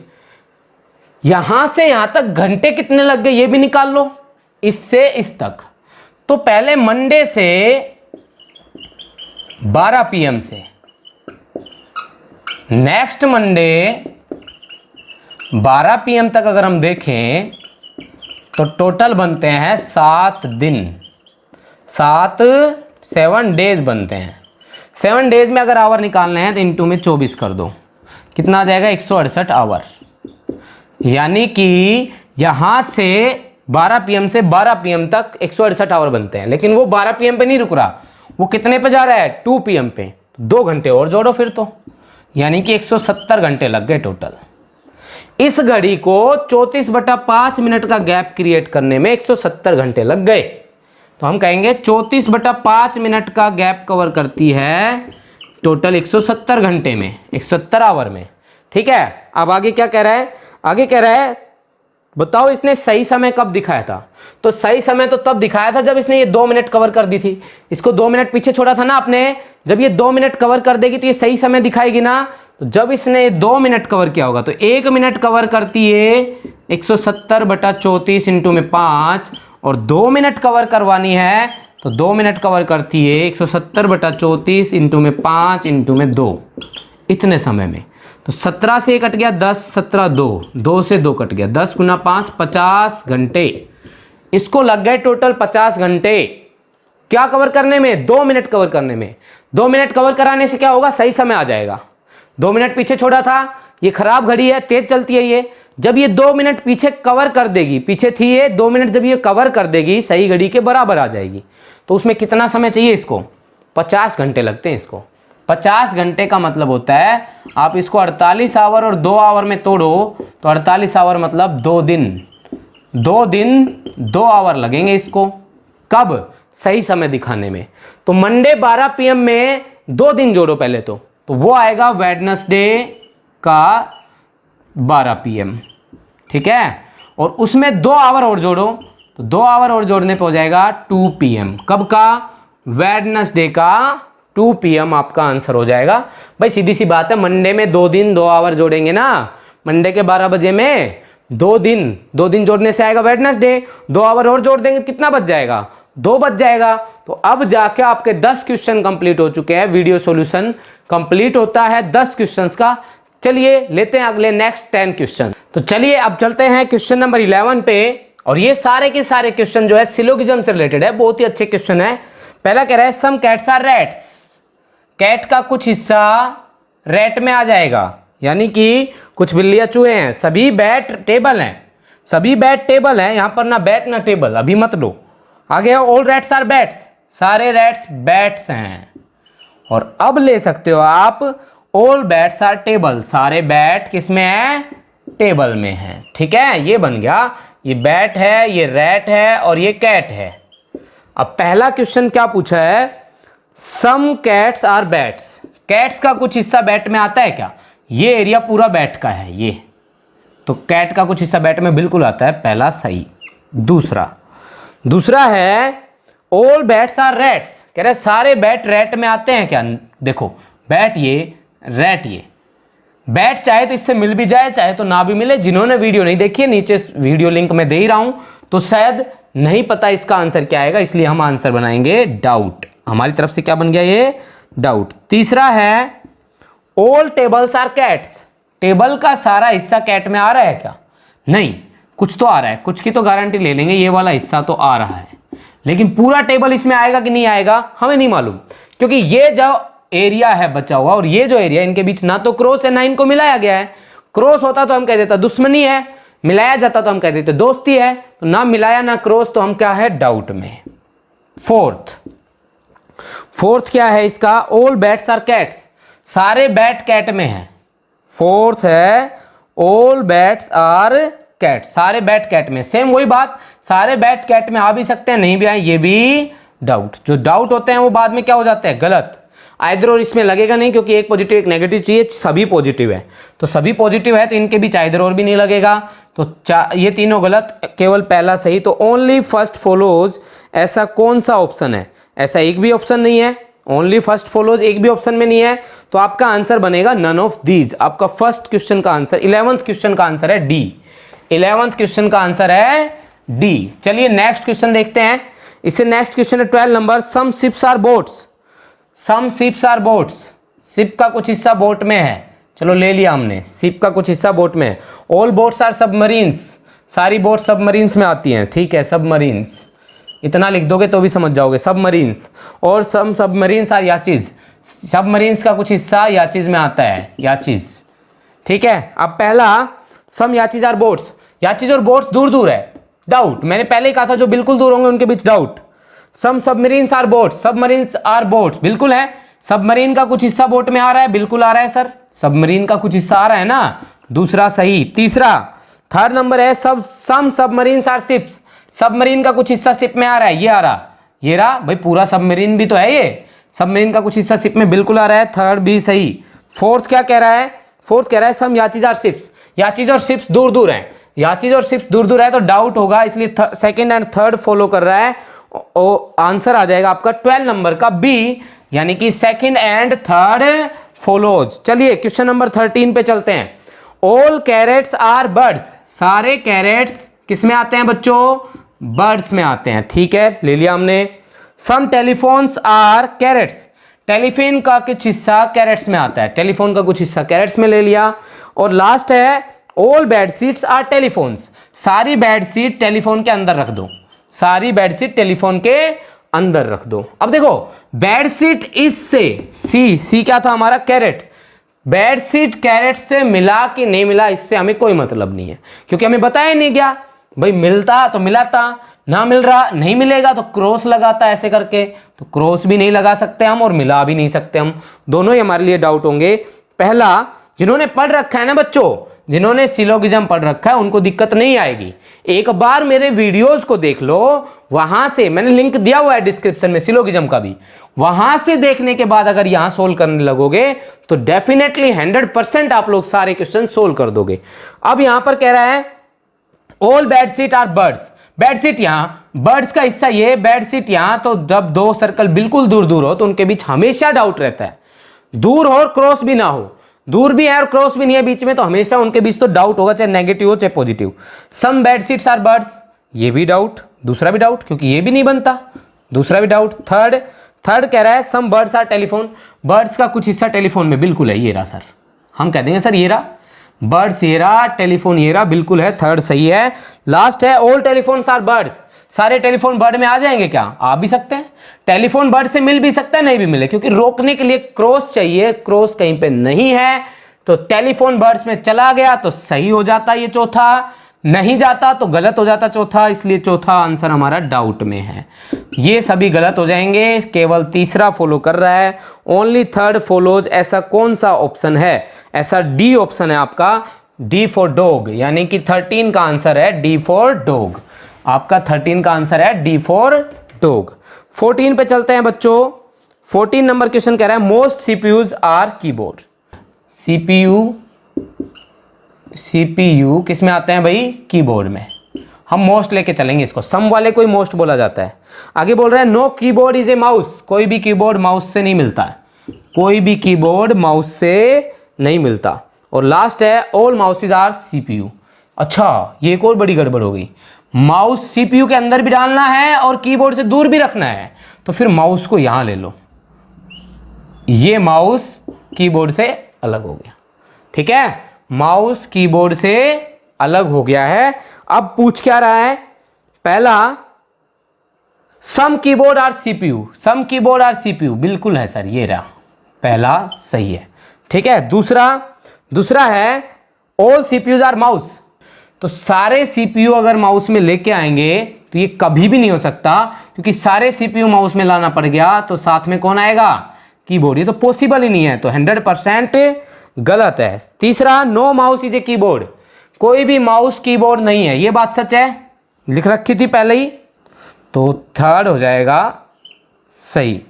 यहां से यहां तक घंटे कितने लग गए ये भी निकाल लो, इससे इस तक। तो पहले मंडे से 12 PM से नेक्स्ट मंडे 12 PM तक अगर हम देखें तो टोटल बनते हैं 7 दिन, 7 डेज बनते हैं। 7 डेज में अगर आवर निकालने हैं तो इंटू में 24 कर दो, कितना आ जाएगा 168 आवर। यानी कि यहां से 12 PM से 12 PM तक 168 आवर बनते हैं। लेकिन वो 12 PM पे नहीं रुक रहा, वो कितने पे जा रहा है, 2 PM पे। 2 घंटे और जोड़ो फिर तो, यानी कि 170 घंटे लग गए टोटल। इस घड़ी को 34/5 मिनट का गैप क्रिएट करने में 170 घंटे लग गए। तो हम कहेंगे 34/5 मिनट का गैप कवर करती है टोटल 170 घंटे में, 170 आवर में। ठीक है, अब आगे क्या कह रहा है? आगे कह रहा है बताओ इसने सही समय कब दिखाया था। तो सही समय तो तब दिखाया था जब इसने ये 2 मिनट कवर कर दी थी। इसको 2 मिनट पीछे छोड़ा था ना आपने। जब ये 2 मिनट कवर कर देगी तो ये सही समय दिखाएगी ना। तो जब इसने 2 मिनट कवर किया होगा तो 1 मिनट कवर करती है 170/34 इंटू में 5, और 2 मिनट कवर करवानी है तो 2 मिनट कवर करती है 170/34 इंटू में 5 इंटू में 2, इतने समय में। तो 17 से 1 कट गया 10, 17 2 से 2 कट गया 10 गुना 5 50 घंटे। इसको लग गए टोटल 50 घंटे क्या कवर करने में? 2 मिनट कवर करने में। 2 मिनट कवर कराने से क्या होगा? सही समय आ जाएगा। 2 मिनट पीछे छोड़ा था, ये खराब घड़ी है, तेज चलती है ये। जब ये 2 मिनट पीछे कवर कर देगी, पीछे थी ये 2 मिनट, जब ये कवर कर देगी सही घड़ी के बराबर आ जाएगी। तो उसमें कितना समय चाहिए इसको? 50 घंटे लगते हैं इसको। 50 घंटे का मतलब होता है आप इसको 48 आवर और 2 आवर में तोड़ो तो 48 आवर मतलब 2 दिन। 2 दिन 2 आवर लगेंगे इसको। कब? सही समय दिखाने में। तो मंडे 12 PM में 2 दिन जोड़ो पहले तो वो आएगा वेडनेसडे का 12 PM। ठीक है, और उसमें 2 आवर और जोड़ो तो 2 आवर और जोड़ने पे हो जाएगा 2 PM। कब का? वेडनेसडे का 2 PM आपका आंसर हो जाएगा। भाई सीधी सी बात है, मंडे में 2 दिन 2 आवर जोड़ेंगे ना। मंडे के 12 बजे में 2 दिन जोड़ने से आएगा वेडनेसडे। 2 आवर और जोड़ देंगे कितना बच जाएगा? 2 बच जाएगा। तो अब जाके आपके 10 क्वेश्चन कंप्लीट हो चुके हैं। वीडियो सॉल्यूशन कंप्लीट होता है 10 क्वेश्चंस का। चलिए लेते हैं अगले नेक्स्ट 10 क्वेश्चन। तो चलिए अब चलते हैं क्वेश्चन नंबर 11 पे। और ये सारे के सारे क्वेश्चन जो है सिलोगिज्म से रिलेटेड है, बहुत ही अच्छे क्वेश्चन है। पहला कह रहा है some cats are rats. Cat का कुछ हिस्सा रैट में आ जाएगा, यानी कि कुछ बिल्लियां चूहे हैं। सभी बैट टेबल हैं, सभी बैट टेबल हैं। यहां पर ना बैट ना टेबल, अभी मत लो। आगे ऑल रैट्स आर बैट्स, सारे रैट्स बैट्स हैं। और अब ले सकते हो आप ऑल बैट्स आर टेबल, सारे बैट किस में है? टेबल में है। ठीक है, ये बन गया। ये बैट है, ये रैट है और ये कैट है। अब पहला क्वेश्चन क्या पूछा है? Some cats are bats. Cats का कुछ हिस्सा बैट में आता है क्या? ये एरिया पूरा बैट का है ये, तो कैट का कुछ हिस्सा बैट में बिल्कुल आता है, पहला सही। दूसरा है ऑल बैट्स आर रैट्स। कह रहे सारे बैट रैट में आते हैं क्या? देखो बैट ये, रैट ये। बैट चाहे तो इससे मिल भी जाए, चाहे तो ना भी मिले। जिन्होंने वीडियो नहीं देखी है नीचे वीडियो लिंक में दे ही रहा हूं, तो शायद नहीं पता इसका आंसर क्या आएगा, इसलिए हम आंसर बनाएंगे डाउट। हमारी तरफ से क्या बन गया? ये डाउट। तीसरा है all tables are cats. Table का सारा हिस्सा कैट में आ रहा है क्या? नहीं, कुछ तो आ रहा है, कुछ की तो गारंटी ले लेंगे, ये वाला हिस्सा तो आ रहा है। लेकिन पूरा टेबल इसमें आएगा कि नहीं आएगा हमें नहीं मालूम, क्योंकि ये जो एरिया है बचा हुआ और ये जो एरिया, इनके बीच ना तो क्रॉस है ना इनको मिलाया गया है। क्रॉस होता तो हम कह देता दुश्मनी है, मिलाया जाता तो हम कह देते दोस्ती है। तो ना मिलाया ना क्रॉस, तो हम क्या है? डाउट में। फोर्थ क्या है इसका? All bats are cats. सारे बैट कैट में है। फोर्थ है ऑल बैट्स आर कैट, सारे बैट कैट में। सेम वही बात, सारे बैट कैट में आ भी सकते हैं, नहीं भी आए, ये भी डाउट। जो डाउट होते हैं वो बाद में क्या हो जाते हैं? गलत। आइदर और इसमें लगेगा नहीं, क्योंकि एक पॉजिटिव एक नेगेटिव चाहिए, सभी पॉजिटिव है। तो सभी पॉजिटिव है तो इनके बीच आइदर और भी नहीं लगेगा। तो ये तीनों गलत, केवल पहला सही। तो ओनली फर्स्ट फॉलोज, ऐसा कौन सा ऑप्शन है? ऐसा एक भी ऑप्शन नहीं है। ओनली फर्स्ट फॉलोज एक भी ऑप्शन में नहीं है, तो आपका आंसर बनेगा नन ऑफ दीज। आपका फर्स्ट क्वेश्चन का आंसर, 11th क्वेश्चन का आंसर है डी। 11th क्वेश्चन का आंसर है डी। चलिए नेक्स्ट क्वेश्चन देखते हैं। इससे नेक्स्ट क्वेश्चन है 12 number. Some ships are boats. Some ships are boats. Ship का कुछ हिस्सा बोट में है, चलो ले लिया हमने। शिप का कुछ हिस्सा बोट में है। All boats are submarines. सारी बोट सबमरीन्स में आती हैं, ठीक है, सबमरीन्स। इतना लिख दोगे तो भी समझ जाओगे, सबमरीन्स। और सम सबमरीन्स आर याचीज। सबमरीन्स का कुछ हिस्सा याचीज में आता है, याचीज। ठीक है, अब पहला सम याचीज आर बोट्स। याचीज और बोट्स दूर दूर है, डाउट। मैंने पहले ही कहा था जो बिल्कुल दूर होंगे उनके बीच doubt. Some submarines are boats. Submarines are boats बिल्कुल है। सबमरीन का कुछ हिस्सा बोट में आ रहा है, बिल्कुल आ रहा है सर। सबमरीन का कुछ हिस्सा आ रहा है ना, दूसरा सही। तीसरा, थर्ड नंबर है सम सबमरीन्स आर शिप्स। सबमरीन का कुछ हिस्सा शिप में आ रहा है, ये आ रहा, ये रहा भाई, पूरा सबमरीन भी तो है ये, सबमरीन का कुछ हिस्सा शिप में बिल्कुल आ रहा है, थर्ड भी सही। फोर्थ क्या कह रहा है? फोर्थ कह रहा है सम याचीज आर शिप्स। याचीज और शिप्स दूर दूर हैं, याचीज और शिप्स दूर दूर है तो डाउट होगा, इसलिए सेकंड एंड थर्ड फॉलो कर रहा है। आंसर आ जाएगा आपका 12 नंबर का बी, यानी कि सेकंड एंड थर्ड फॉलोज। चलिए क्वेश्चन नंबर 13 पे चलते हैं। All carrots are birds. सारे कैरेट्स किस में आते हैं बच्चों? बर्ड्स में आते हैं, ठीक है, ले लिया हमने। सम टेलीफोन्स आर कैरेट्स। टेलीफोन का कुछ हिस्सा कैरेट्स में आता है, टेलीफोन का कुछ हिस्सा कैरेट्स में ले लिया। और लास्ट है ऑल बेडशीट्स आर टेलीफोन्स। सारी बेडशीट टेलीफोन के अंदर रख दो, सारी बेडशीट टेलीफोन के अंदर रख दो। अब देखो बेडशीट इससे सी क्या था हमारा? कैरेट। बेडशीट कैरेट से मिला कि नहीं मिला इससे हमें कोई मतलब नहीं है, क्योंकि हमें बताया नहीं गया। भाई मिलता तो मिलाता, ना मिल रहा नहीं मिलेगा तो क्रॉस लगाता, ऐसे करके तो क्रॉस भी नहीं लगा सकते हम और मिला भी नहीं सकते हम, दोनों ही हमारे लिए डाउट होंगे। पहला, जिन्होंने पढ़ रखा है ना बच्चों, जिन्होंने सिलोगिज्म पढ़ रखा है उनको दिक्कत नहीं आएगी। एक बार मेरे वीडियोस को देख लो, वहां से मैंने लिंक दिया हुआ है डिस्क्रिप्शन में सिलोगिज्म का भी, वहां से देखने के बाद अगर यहां सोल्व करने लगोगे तो डेफिनेटली 100% आप लोग सारे क्वेश्चन सोल्व कर दोगे। अब यहां पर कह रहा है all bedsheet are birds. Bedsheet यहां, बर्ड्स का हिस्सा ये, बेडशीट यहां, तो जब दो सर्कल बिल्कुल दूर दूर हो तो उनके बीच हमेशा डाउट रहता है। दूर हो और क्रॉस भी ना हो, दूर भी है और क्रॉस भी नहीं है बीच में, तो हमेशा उनके बीच तो डाउट होगा, चाहे नेगेटिव हो चाहे positive. Some bedsheets are birds, ये भी डाउट, दूसरा भी डाउट, क्योंकि ये भी नहीं बनता, दूसरा भी डाउट। थर्ड कह रहा है some birds are telephone. Birds का कुछ हिस्सा टेलीफोन में बिल्कुल है, ये रहा सर, हम कह देंगे सर ये रहा, बर्ड्स ये रहा, टेलीफोन ये रहा, बिल्कुल है, थर्ड सही है। लास्ट है ऑल टेलीफोन्स आर बर्ड्स। सारे टेलीफोन बर्ड में आ जाएंगे क्या? आ भी सकते हैं, टेलीफोन बर्ड से मिल भी सकता है, नहीं भी मिले, क्योंकि रोकने के लिए क्रॉस चाहिए, क्रॉस कहीं पे नहीं है तो टेलीफोन बर्ड्स में चला गया तो सही हो जाता ये चौथा, नहीं जाता तो गलत हो जाता चौथा, इसलिए चौथा आंसर हमारा डाउट में है। ये सभी गलत हो जाएंगे, केवल तीसरा फॉलो कर रहा है, ओनली थर्ड फॉलोज। ऐसा कौन सा ऑप्शन है? ऐसा डी ऑप्शन है आपका, डी फॉर डॉग, यानी कि 13 का आंसर है डी फॉर डॉग। आपका 13 का आंसर है डी फॉर डॉग। 14 पे चलते हैं बच्चों। 14 नंबर क्वेश्चन कह रहा है most CPUs are keyboard. CPU किस में आते हैं भाई? कीबोर्ड में। हम मोस्ट लेके चलेंगे इसको, सम वाले को ही मोस्ट बोला जाता है। आगे बोल रहा है no keyboard is a mouse. कोई भी कीबोर्ड माउस से नहीं मिलता है, कोई भी कीबोर्ड माउस से नहीं मिलता। और लास्ट है ऑल माउसेज आर सीपीयू। अच्छा, ये एक और बड़ी गड़बड़ हो गई, माउस सीपीयू के अंदर भी डालना है और कीबोर्ड से दूर भी रखना है, तो फिर माउस को यहां ले लो, ये माउस कीबोर्ड से अलग हो गया, ठीक है, माउस कीबोर्ड से अलग हो गया है। अब पूछ क्या रहा है? पहला some keyboard are CPU, some keyboard are CPU, बिल्कुल है सर, ये रहा, पहला सही है, ठीक है। दूसरा है ऑल सीपीयूज आर माउस। तो सारे सीपीयू अगर माउस में लेके आएंगे तो ये कभी भी नहीं हो सकता, क्योंकि सारे सीपीयू माउस में लाना पड़ गया तो साथ में कौन आएगा? कीबोर्ड। ये तो पॉसिबल ही नहीं है, तो 100% गलत है। तीसरा no mouse is a keyboard, कोई भी माउस कीबोर्ड नहीं है, ये बात सच है, लिख रखी थी पहले ही, तो थर्ड हो जाएगा सही।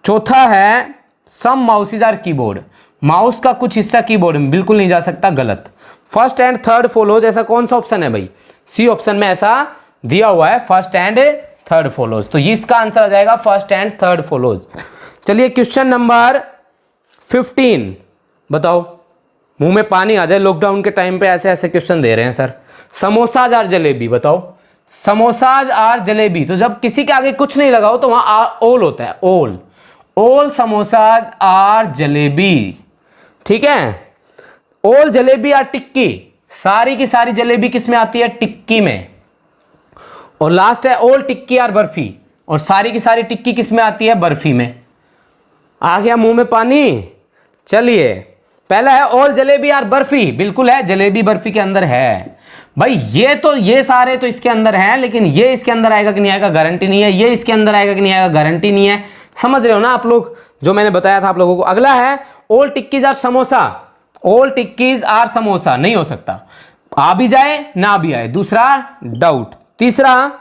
चौथा है सम माउसेज आर कीबोर्ड, माउस का कुछ हिस्सा कीबोर्ड में बिल्कुल नहीं जा सकता, गलत। फर्स्ट एंड थर्ड फॉलोज, ऐसा कौन सा ऑप्शन है भाई? सी ऑप्शन में ऐसा दिया हुआ है, फर्स्ट एंड थर्ड फॉलोज, तो इसका आंसर आ जाएगा फर्स्ट एंड थर्ड फॉलोज। चलिए क्वेश्चन नंबर 15 बताओ, मुंह में पानी आ जाए, लॉकडाउन के टाइम पे ऐसे ऐसे क्वेश्चन दे रहे हैं सर। समोसाज आर जलेबी, बताओ समोसाज आर जलेबी, तो जब किसी के आगे कुछ नहीं लगाओ तो वहां ओल होता है, ओल समोसाज आर जलेबी, ठीक है। ओल जलेबी आर टिक्की, सारी की सारी जलेबी किस में आती है? टिक्की में। और लास्ट है ओल टिक्की आर बर्फी, और सारी की सारी टिक्की किस में आती है? बर्फी में। आ गया मुंह में पानी। चलिए पहला है ऑल जलेबी आर बर्फी, बिल्कुल है, जलेबी बर्फी के अंदर है भाई। ये सारे तो इसके अंदर हैं, लेकिन ये इसके अंदर आएगा कि नहीं आएगा गारंटी नहीं है, ये इसके अंदर आएगा कि नहीं आएगा गारंटी नहीं है, समझ रहे हो ना आप लोग जो मैंने बताया था आप लोगों को। अगला है all tikkis are samosa, all tikkis are samosa, नहीं हो सकता, आ भी जाए ना भी आए, दूसरा डाउट। तीसरा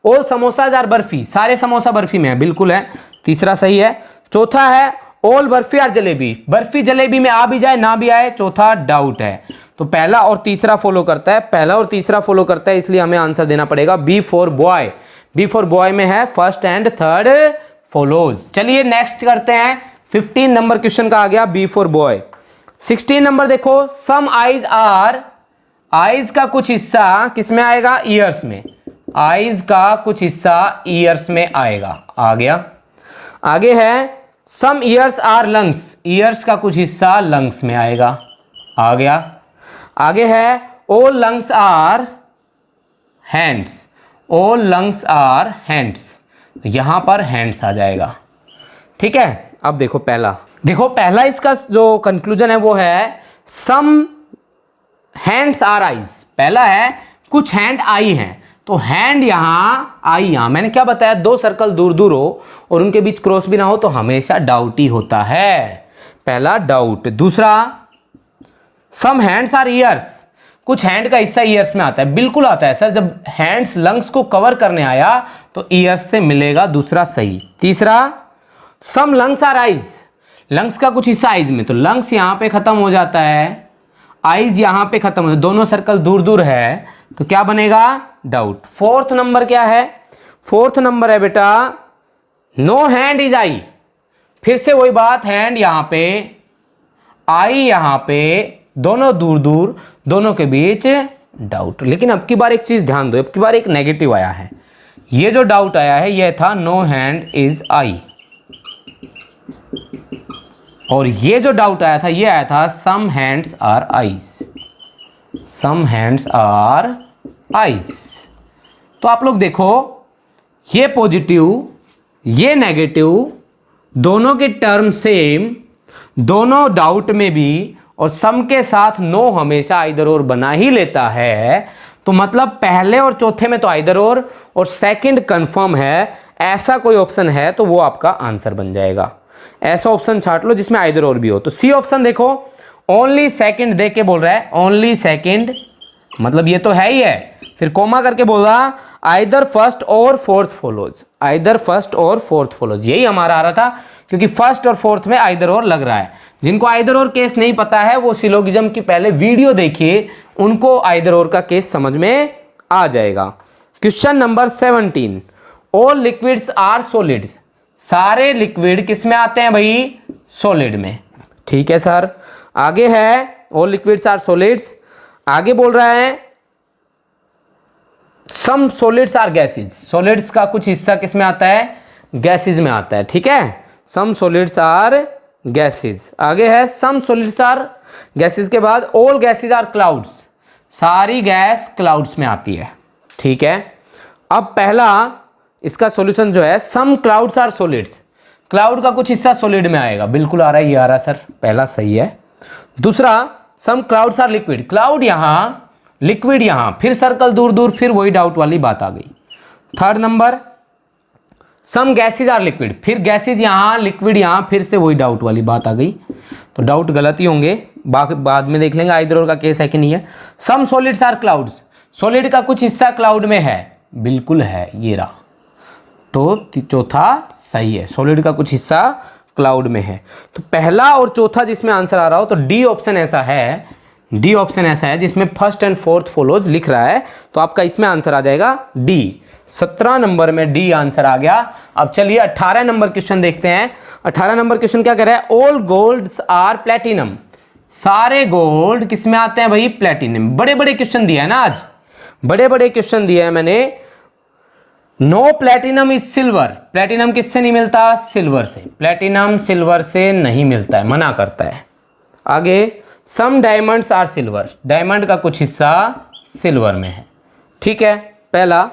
ऑल समोसाज आर बर्फी, सारे समोसा बर्फी में है, बिल्कुल है, तीसरा सही है। चौथा है ऑल बर्फी आर जलेबी, बर्फी जलेबी में आ भी जाए ना भी आए, चौथा डाउट है। तो पहला और तीसरा फॉलो करता है, पहला और तीसरा फॉलो करता है, इसलिए हमें आंसर देना पड़ेगा B for boy. B for boy में है फर्स्ट एंड थर्ड फॉलोज। चलिए नेक्स्ट करते हैं, 15 नंबर क्वेश्चन का आ गया बी फॉर बॉय। 16 नंबर देखो, सम आइज आर, आइज का कुछ हिस्सा किस में आएगा, ईयर्स में, आइज का कुछ हिस्सा ईयर्स में आएगा, आ गया। आगे है some ears are lungs, ears का कुछ हिस्सा लंग्स में आएगा, आ गया। आगे है all lungs are hands, all lungs are hands, यहां पर हैंड्स आ जाएगा, ठीक है। अब देखो पहला, देखो पहला इसका जो कंक्लूजन है वो है सम हैंड्स आर आईज, पहला है कुछ हैंड आई हैं, तो हैंड यहां आई यहां, मैंने क्या बताया, दो सर्कल दूर दूर हो और उनके बीच क्रॉस भी ना हो तो हमेशा डाउट ही होता है, पहला डाउट। दूसरा सम हैंड्स आर ईयर्स, कुछ हैंड का हिस्सा ईयर्स में आता है, बिल्कुल आता है सर, जब हैंड्स लंग्स को कवर करने आया तो ईयर्स से मिलेगा, दूसरा सही। तीसरा सम लंग्स आर आइज, लंग्स का कुछ हिस्सा आइज में, तो लंग्स यहां पे खत्म हो जाता है, आइज यहां पे खत्म हो जाता है, दोनों सर्कल दूर दूर है, तो क्या बनेगा, डाउट। फोर्थ नंबर क्या है, फोर्थ नंबर है बेटा नो हैंड इज आई, फिर से वही बात, हैंड यहां पे, आई यहां पे, दोनों दूर दूर, दोनों के बीच डाउट। लेकिन अब की बार एक चीज ध्यान दो, अब की बार एक नेगेटिव आया है, ये जो डाउट आया है यह था नो हैंड इज आई, और ये जो डाउट आया था ये आया था some hands are eyes, some hands are eyes. तो आप लोग देखो ये पॉजिटिव ये नेगेटिव दोनों के टर्म सेम, दोनों डाउट में भी, और सम के साथ नो हमेशा आइदर और बना ही लेता है, तो मतलब पहले और चौथे में तो आइदर और सेकंड कंफर्म है, ऐसा कोई ऑप्शन है तो वो आपका आंसर बन जाएगा। ऐसा ऑप्शन छाट लो जिसमें आइदर और भी हो। तो सी ऑप्शन देखो, ओनली सेकंड देख के बोल रहा है, ओनली सेकंड, मतलब ये तो है ही है, फिर कोमा करके बोल रहा आइदर फर्स्ट और फोर्थ फॉलोज, आइदर फर्स्ट और फोर्थ फॉलोज, यही हमारा आ रहा था, क्योंकि फर्स्ट और फोर्थ में आइदर और लग रहा है। जिनको आइदर और केस नहीं पता है वो सिलोगिज्म की पहले वीडियो देखिए, उनको आइदर और का केस समझ में आ जाएगा। Question number 17, all liquids are solids, सारे लिक्विड किस में आते हैं भाई, सॉलिड में, ठीक है सर। आगे है ऑल लिक्विड्स आर सॉलिड्स, आगे बोल रहा है सम सॉलिड्स आर गैसेज, सॉलिड्स का कुछ हिस्सा किस में आता है, गैसेज में आता है, ठीक है, सम सॉलिड्स आर गैसेज। आगे है सम सॉलिड्स आर गैसेज के बाद ऑल गैसेज आर क्लाउड्स, सारी गैस क्लाउड्स में आती है, ठीक है। अब पहला इसका सॉल्यूशन जो है सम क्लाउड्स आर सॉलिड्स, क्लाउड का कुछ हिस्सा सॉलिड में आएगा, बिल्कुल आ रहा है, ये आ रहा है सर, पहला सही है। दूसरा सम क्लाउड्स आर लिक्विड, क्लाउड यहां लिक्विड यहां, फिर सर्कल दूर दूर, फिर वही डाउट वाली बात आ गई। Third number some gases are liquid, फिर गैसेज यहां लिक्विड यहां, फिर से वही डाउट वाली बात आ गई, तो डाउट गलत ही होंगे, बाद में देख लेंगे आइदर और का केस है कि नहीं है। सम सॉलिड्स आर क्लाउड्स, सॉलिड का कुछ हिस्सा क्लाउड में है, बिल्कुल है, ये रहा, तो चौथा सही है, सॉलिड का कुछ हिस्सा क्लाउड में है। तो पहला और चौथा जिसमें आंसर आ रहा हो तो डी ऑप्शन ऐसा है, डी ऑप्शन ऐसा है जिसमें फर्स्ट एंड फोर्थ फॉलोज लिख रहा है, तो आपका इसमें आंसर आ जाएगा डी। 17 नंबर में डी आंसर आ गया। अब चलिए 18 नंबर क्वेश्चन देखते हैं। 18 नंबर क्वेश्चन क्या कह रहा है, ऑल गोल्ड्स आर प्लेटिनम, सारे गोल्ड किस में आते हैं भाई, प्लेटिनम। बड़े बड़े क्वेश्चन दिया है ना आज, बड़े बड़े क्वेश्चन दिए हैं मैंने। No platinum is silver, platinum किससे नहीं मिलता, सिल्वर से, प्लेटिनम सिल्वर से नहीं मिलता है, मना करता है। आगे सम डायमंड्स आर सिल्वर, डायमंड का कुछ हिस्सा सिल्वर में है, ठीक है, पहला।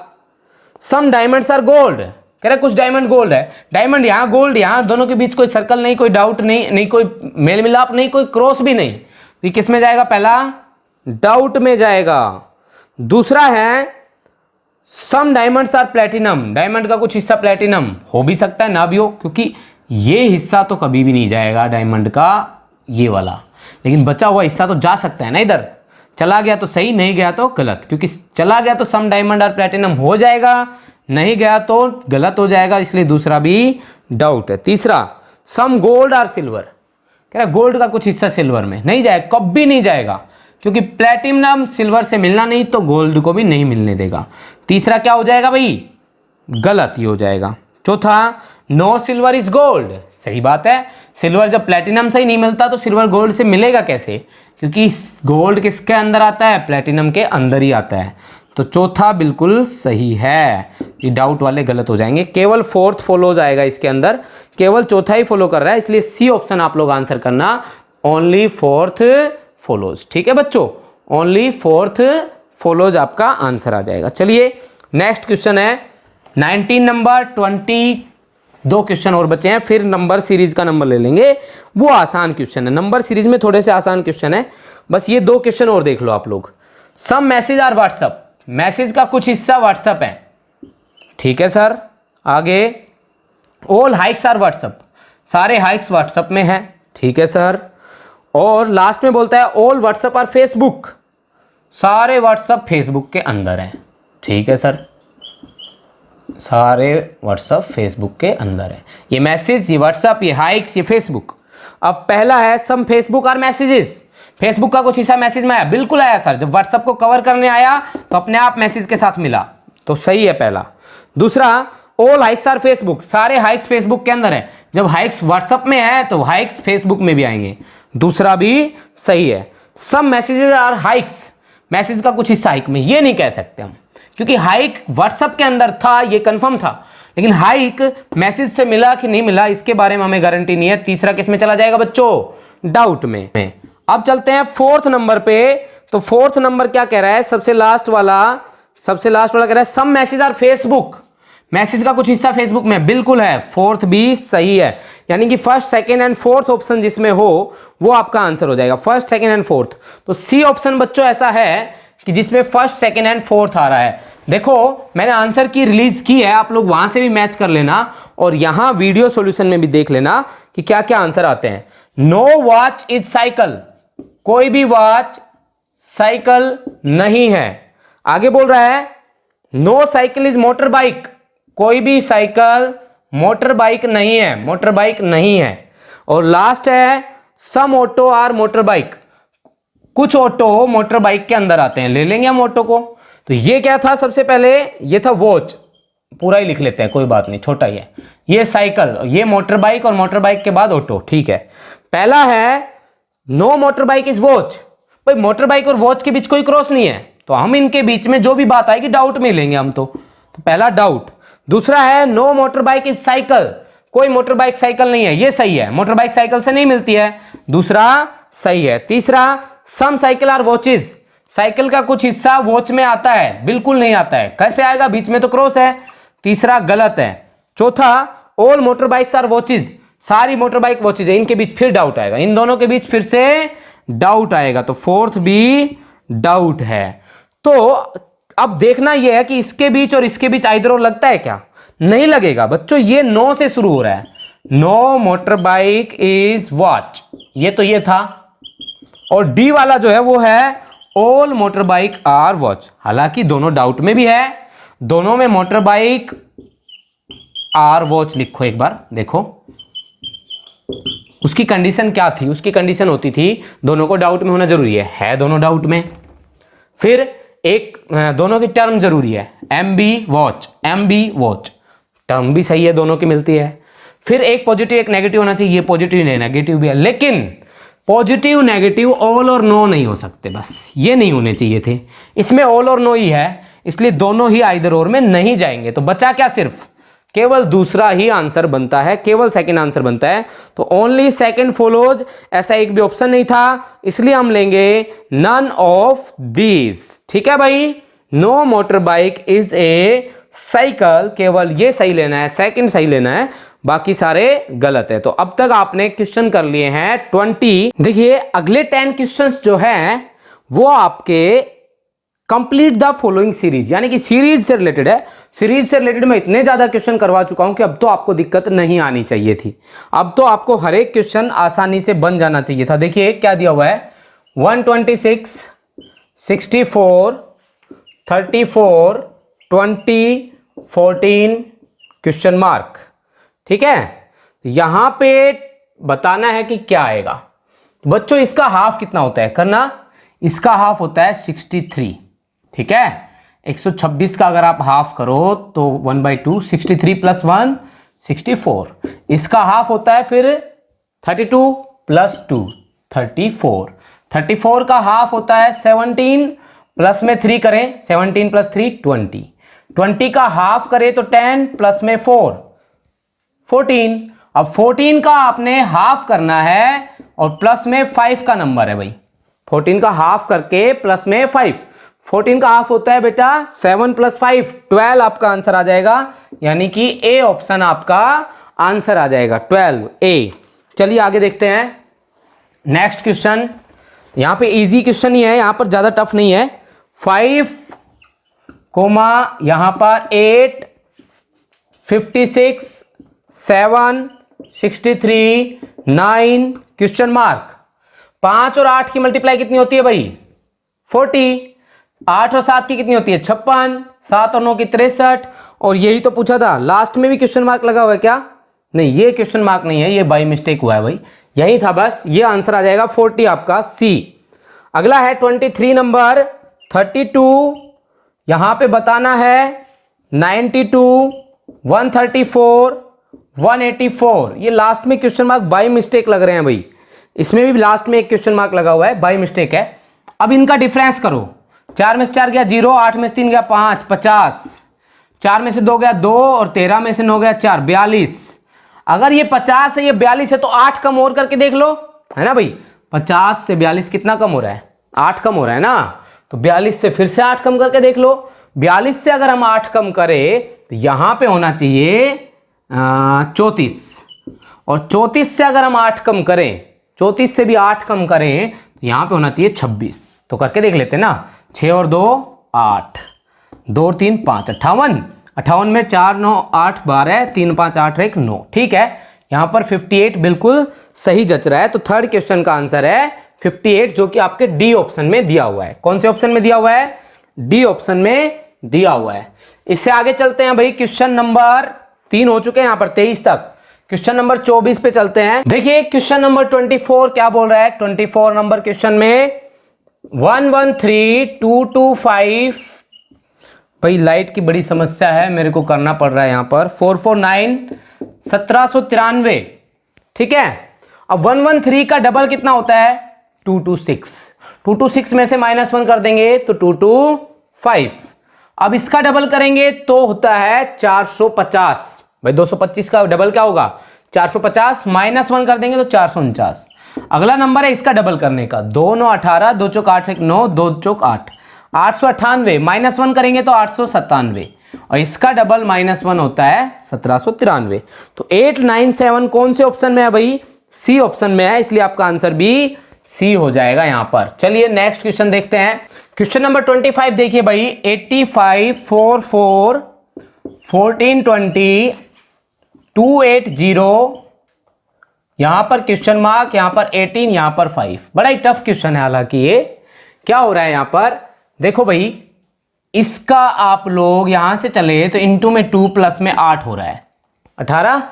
सम डायमंड्स आर गोल्ड, कह रहा कुछ डायमंड गोल्ड है, डायमंड यहां गोल्ड यहां, दोनों के बीच कोई सर्कल नहीं, कोई डाउट नहीं, नहीं कोई मेल मिलाप नहीं, कोई क्रॉस भी नहीं, तो किस में जाएगा, पहला डाउट में जाएगा। दूसरा है सम डायमंड्स आर प्लेटिनम, डायमंड का कुछ हिस्सा प्लेटिनम, हो भी सकता है ना भी हो, क्योंकि ये हिस्सा तो कभी भी नहीं जाएगा डायमंड का, ये वाला, लेकिन बचा हुआ हिस्सा तो जा सकता है ना इधर, चला गया तो सही, नहीं गया तो गलत, क्योंकि चला गया तो सम डायमंड और प्लेटिनम हो जाएगा, नहीं गया तो गलत हो जाएगा, इसलिए दूसरा भी डाउट है। तीसरा, सम गोल्ड और सिल्वर, कह रहा गोल्ड का कुछ हिस्सा सिल्वर में नहीं जाएगा, कभी नहीं जाएगा, क्योंकि प्लेटिनम सिल्वर से मिलना नहीं तो गोल्ड को भी नहीं मिलने देगा। तीसरा क्या हो जाएगा भाई, गलत ही हो जाएगा। चौथा, नो सिल्वर इज गोल्ड, सही बात है, सिल्वर जब प्लेटिनम से ही नहीं मिलता तो सिल्वर गोल्ड से मिलेगा कैसे, क्योंकि गोल्ड किसके अंदर आता है, प्लेटिनम के अंदर ही आता है। तो चौथा बिल्कुल सही है, ये डाउट वाले गलत हो जाएंगे, केवल फोर्थ फॉलो हो जाएगा इसके अंदर, केवल चौथा ही फॉलो कर रहा है, इसलिए सी ऑप्शन आप लोग आंसर करना, ओनली फोर्थ फॉलोज। ठीक है बच्चों, ओनली फोर्थ फॉलोज आपका आंसर आ जाएगा। चलिए नेक्स्ट क्वेश्चन है 19 नंबर, 22 क्वेश्चन और बचे हैं, फिर नंबर सीरीज का नंबर ले लेंगे, वो आसान क्वेश्चन है, नंबर सीरीज में थोड़े से आसान क्वेश्चन है, बस ये 2 क्वेश्चन और देख लो आप लोग। Some message are WhatsApp, message का कुछ हिस्सा व्हाट्सअप है, ठीक है सर। आगे, ऑल हाइक्स आर व्हाट्सअप, सारे हाइक्स व्हाट्सअप में है, ठीक है सर। और लास्ट में बोलता है ऑल व्हाट्सअप आर फेसबुक, सारे व्हाट्सअप फेसबुक के अंदर हैं, ठीक है सर, सारे व्हाट्सअप फेसबुक के अंदर है। ये मैसेज, ये व्हाट्सअप, ये हाइक्स, ये फेसबुक। अब पहला है सम फेसबुक आर मैसेजेस, फेसबुक का कुछ हिस्सा मैसेज में आया, बिल्कुल आया सर, जब व्हाट्सअप को कवर करने आया तो अपने आप मैसेज के साथ मिला, तो सही है पहला। दूसरा, ऑल हाइक्स आर फेसबुक, सारे हाइक्स फेसबुक के अंदर है, जब हाइक्स व्हाट्सअप में है तो हाइक्स फेसबुक में भी आएंगे, दूसरा भी सही है। Some messages are hikes, message का कुछ हिस्सा हाइक में, ये नहीं कह सकते हम, क्योंकि हाइक व्हाट्सएप के अंदर था, ये कंफर्म था, लेकिन हाइक मैसेज से मिला कि नहीं मिला इसके बारे में हमें गारंटी नहीं है। तीसरा किस में चला जाएगा बच्चों, डाउट में। अब चलते हैं फोर्थ नंबर पे, तो फोर्थ नंबर क्या कह रहा है, सबसे लास्ट वाला कह रहा है some message are Facebook, message का कुछ हिस्सा फेसबुक में, बिल्कुल है, फोर्थ भी सही है, यानी कि first second and fourth option जिसमें हो वो आपका आंसर हो जाएगा, फर्स्ट सेकंड एंड फोर्थ। तो सी ऑप्शन बच्चों ऐसा है कि जिसमें फर्स्ट सेकंड एंड फोर्थ आ रहा है। देखो मैंने आंसर की रिलीज की है, आप लोग वहां से भी मैच कर लेना और यहां वीडियो सॉल्यूशन में भी देख लेना कि क्या क्या आंसर आते हैं। नो वॉच इज साइकिल, कोई भी वॉच साइकिल नहीं है। आगे बोल रहा है no cycle is motor bike, कोई भी साइकिल मोटर बाइक नहीं है, मोटर बाइक नहीं है। और लास्ट है सम ऑटो आर मोटर बाइक, कुछ ऑटो मोटर बाइक के अंदर आते हैं, ले लेंगे हम ऑटो को। तो ये क्या था, सबसे पहले ये था वॉच, पूरा ही लिख लेते हैं कोई बात नहीं, छोटा ही है, ये साइकिल, ये मोटर बाइक और मोटर बाइक के बाद ऑटो, ठीक है। पहला है no motor bike is watch, भाई मोटर बाइक और वॉच के बीच कोई क्रॉस नहीं है, तो हम इनके बीच में जो भी बात आएगी डाउट में लेंगे हम तो पहला डाउट। दूसरा है no motor bike is cycle, कोई मोटर बाइक साइकिल नहीं है, ये सही है, मोटर बाइक साइकिल से नहीं मिलती है, दूसरा सही है। तीसरा सम साइकिल आर वॉचेज, साइकिल का कुछ हिस्सा वॉच में आता है, बिल्कुल नहीं आता है, कैसे आएगा, बीच में तो क्रॉस है, तीसरा गलत है। चौथा all motor bikes are watches, सारी मोटर बाइक वॉचेज है, इनके बीच फिर डाउट आएगा, इन दोनों के बीच फिर से डाउट आएगा, तो फोर्थ भी डाउट है। तो अब देखना यह है कि इसके बीच और इसके बीच आइदर और लगता है क्या, नहीं लगेगा बच्चों, ये नो से शुरू हो रहा है, no motor bike is watch, ये तो ये था। और डी वाला जो है वो है all motor bike are watch, हालांकि दोनों डाउट में भी है, दोनों में मोटर बाइक आर वॉच लिखो एक बार, देखो उसकी कंडीशन क्या थी, उसकी कंडीशन होती थी दोनों को डाउट में होना जरूरी है दोनों डाउट में। फिर एक दोनों की टर्म जरूरी है, एम बी वॉच टर्म भी सही है, दोनों की मिलती है। फिर एक पॉजिटिव एक नेगेटिव होना चाहिए, ये पॉजिटिव नहीं नेगेटिव भी है, लेकिन पॉजिटिव नेगेटिव ऑल और नो नहीं हो सकते, बस ये नहीं होने चाहिए थे, इसमें ऑल और नो ही है, इसलिए दोनों ही आइदर और में नहीं जाएंगे। तो बचा क्या, सिर्फ केवल दूसरा ही आंसर बनता है, केवल सेकंड आंसर बनता है, तो ओनली सेकंड फॉलोज, ऐसा एक भी ऑप्शन नहीं था, इसलिए हम लेंगे नन ऑफ दीज। ठीक है भाई, no motor bike is a cycle, केवल ये सही लेना है, सेकंड सही लेना है, बाकी सारे गलत है। तो अब तक आपने क्वेश्चन कर लिए हैं 20। देखिए अगले 10 क्वेश्चंस जो हैं वो आपके कंप्लीट द फॉलोइंग सीरीज, यानी कि सीरीज से रिलेटेड है। सीरीज से रिलेटेड मैं इतने ज्यादा क्वेश्चन करवा चुका हूं कि अब तो आपको दिक्कत नहीं आनी चाहिए थी। अब तो आपको हर एक क्वेश्चन आसानी से बन जाना चाहिए था। देखिए क्या दिया हुआ है, 126, 64, 34, 20, 14 क्वेश्चन मार्क। ठीक है, यहां पे बताना है कि क्या आएगा। बच्चों इसका हाफ कितना होता है करना, इसका हाफ होता है 63। ठीक है, 126 का अगर आप हाफ करो तो 1/2, 63 + 1 64। इसका हाफ होता है फिर 32 + 2 34। 34 का हाफ होता है 17, प्लस में 3 करें, 17 + 3 20। 20 का हाफ करें तो 10, प्लस में 4 14। अब 14 का आपने हाफ करना है और प्लस में 5 का नंबर है भाई, 14 का हाफ करके प्लस में 5। 14 का हाफ होता है बेटा 7 + 5 12 आपका आंसर आ जाएगा, यानी कि ए ऑप्शन आपका आंसर आ जाएगा 12 ए। चलिए आगे देखते हैं नेक्स्ट क्वेश्चन। यहां पे इजी क्वेश्चन ही है, यहां पर ज्यादा टफ नहीं है। 5, यहां पर 8, 56, 7, 63, 9 क्वेश्चन मार्क। 5 और 8 की मल्टीप्लाई कितनी होती है भाई 40। 8 और 7 की कितनी होती है 56। 7 और 9 की 63। और यही तो पूछा था, लास्ट में भी क्वेश्चन मार्क लगा हुआ है क्या, नहीं ये क्वेश्चन मार्क नहीं है, ये बाई मिस्टेक हुआ है भाई, यही था बस। ये आंसर आ जाएगा 40 आपका सी। अगला है 23 नंबर 32, यहां पे बताना है 92, 134, 184। ये लास्ट में क्वेश्चन मार्क बाई मिस्टेक लग रहे हैं भाई, इसमें भी लास्ट में एक क्वेश्चन मार्क लगा हुआ है, बाई मिस्टेक है। अब इनका डिफरेंस करो, 4 में से 4 गया 0, 8 में से 3 गया 5 50, 4 में से 2 गया 2 और 13 में से 9 गया 4 42। अगर ये 50 है ये 42 है तो 8 कम और करके देख लो, है ना भाई। 50 से 42 कितना कम हो रहा है 8 कम हो रहा है ना, तो 42 से फिर से 8 कम करके देख लो। 42 से अगर हम 8 कम करें तो यहां पे होना चाहिए 34, और 34 से अगर हम 8 कम करें, 34 से भी 8 कम करें तो यहां पे होना चाहिए 26। तो करके देख लेते हैं ना, 6 और 2 8, 2 और 3 5 58। 58 में 4 9 8 12, 3 5 8 1 9। ठीक है, यहां पर 58 बिल्कुल सही जच रहा है। तो थर्ड क्वेश्चन का आंसर है 58, जो कि आपके डी ऑप्शन में दिया हुआ है। कौन से ऑप्शन में दिया हुआ है, डी ऑप्शन में दिया हुआ है। इससे आगे चलते हैं भाई, क्वेश्चन नंबर 3 हो चुके हैं यहां पर 23 तक। क्वेश्चन नंबर 24 पे चलते हैं। देखिए क्वेश्चन नंबर 24 क्या बोल रहा है। 24 नंबर क्वेश्चन में 113,225, भाई लाइट की बड़ी समस्या है, मेरे को करना पड़ रहा है यहां पर। 449, 1793। ठीक है, अब 113 का डबल कितना होता है 226। 226 में से -1 कर देंगे तो 225। अब इसका डबल करेंगे तो होता है 450। भाई 225 का डबल क्या होगा 450, -1 कर देंगे तो 449। अगला नंबर है इसका डबल करने का, 2 9 18, 2 चौक 8 1 9, 2 चौक 8, 898। -1 करेंगे तो 897, और इसका डबल -1 होता है 1793। तो 897 कौन से ऑप्शन में है भाई, सी ऑप्शन में है, इसलिए आपका आंसर भी सी हो जाएगा यहां पर। चलिए नेक्स्ट क्वेश्चन देखते हैं। क्वेश्चन नंबर 25 देखिए भाई, 85 44 1420 280, यहां पर क्वेश्चन मार्क, यहां पर 18, यहां पर 5। बड़ा ही टफ क्वेश्चन है, हालांकि ये क्या हो रहा है यहां पर देखो भाई, इसका आप लोग यहां से चले तो इंटू में 2 प्लस में 8 हो रहा है 18।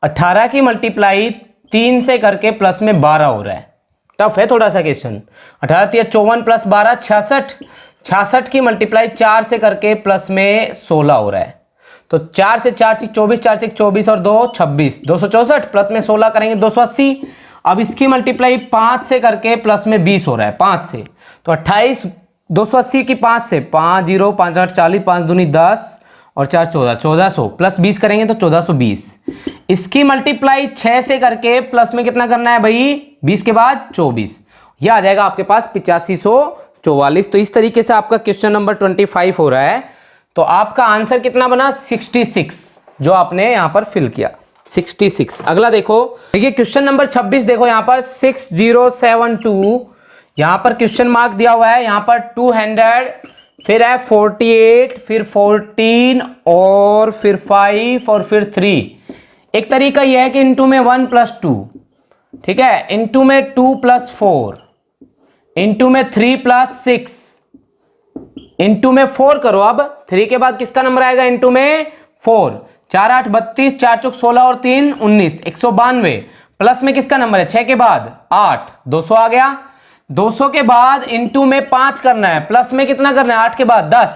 18 की मल्टीप्लाई 3 से करके प्लस में 12 हो रहा है। टफ है थोड़ा सा क्वेश्चन। 18 54 प्लस 12 66। 66 की मल्टीप्लाई 4 से करके प्लस में 16 हो रहा है। तो 4 से 4 6 24, 4 6 24 और 2 26, 264 प्लस में 16 करेंगे 280। अब इसकी मल्टीप्लाई 5 से करके प्लस में 20 हो रहा है 5 से, तो 28। 280 की 5 से 5 0 5 8 40, 5 दूनी 10 और 4 14, 1400 प्लस 20 करेंगे तो 1420। इसकी मल्टीप्लाई 6 से करके प्लस में कितना करना है भाई 20 के बाद 24, यह आ जाएगा आपके पास 8544। तो इस तरीके से आपका क्वेश्चन नंबर 25 हो रहा है। तो आपका आंसर कितना बना 66, जो आपने यहां पर फिल किया 66। अगला देखो, देखिए क्वेश्चन नंबर 26 देखो यहां पर 6072, यहां पर क्वेश्चन मार्क दिया हुआ है, यहां पर फिर है 48, फिर 14 और फिर 5 और फिर 3। एक तरीका यह है कि इनटू में 1 + 2, ठीक है, इनटू में 2 + 4, इनटू में 3 + 6, इनटू में 4 करो। अब 3 के बाद किसका नंबर आएगा? इनटू में 4। 4 8 32, 4 चौक 16 और 3 19, 192। प्लस में किसका नंबर है? 6 के बाद 8, 200 आ गया। 200 के बाद इनटू में 5 करना है, प्लस में कितना करना है? 8 के बाद 10।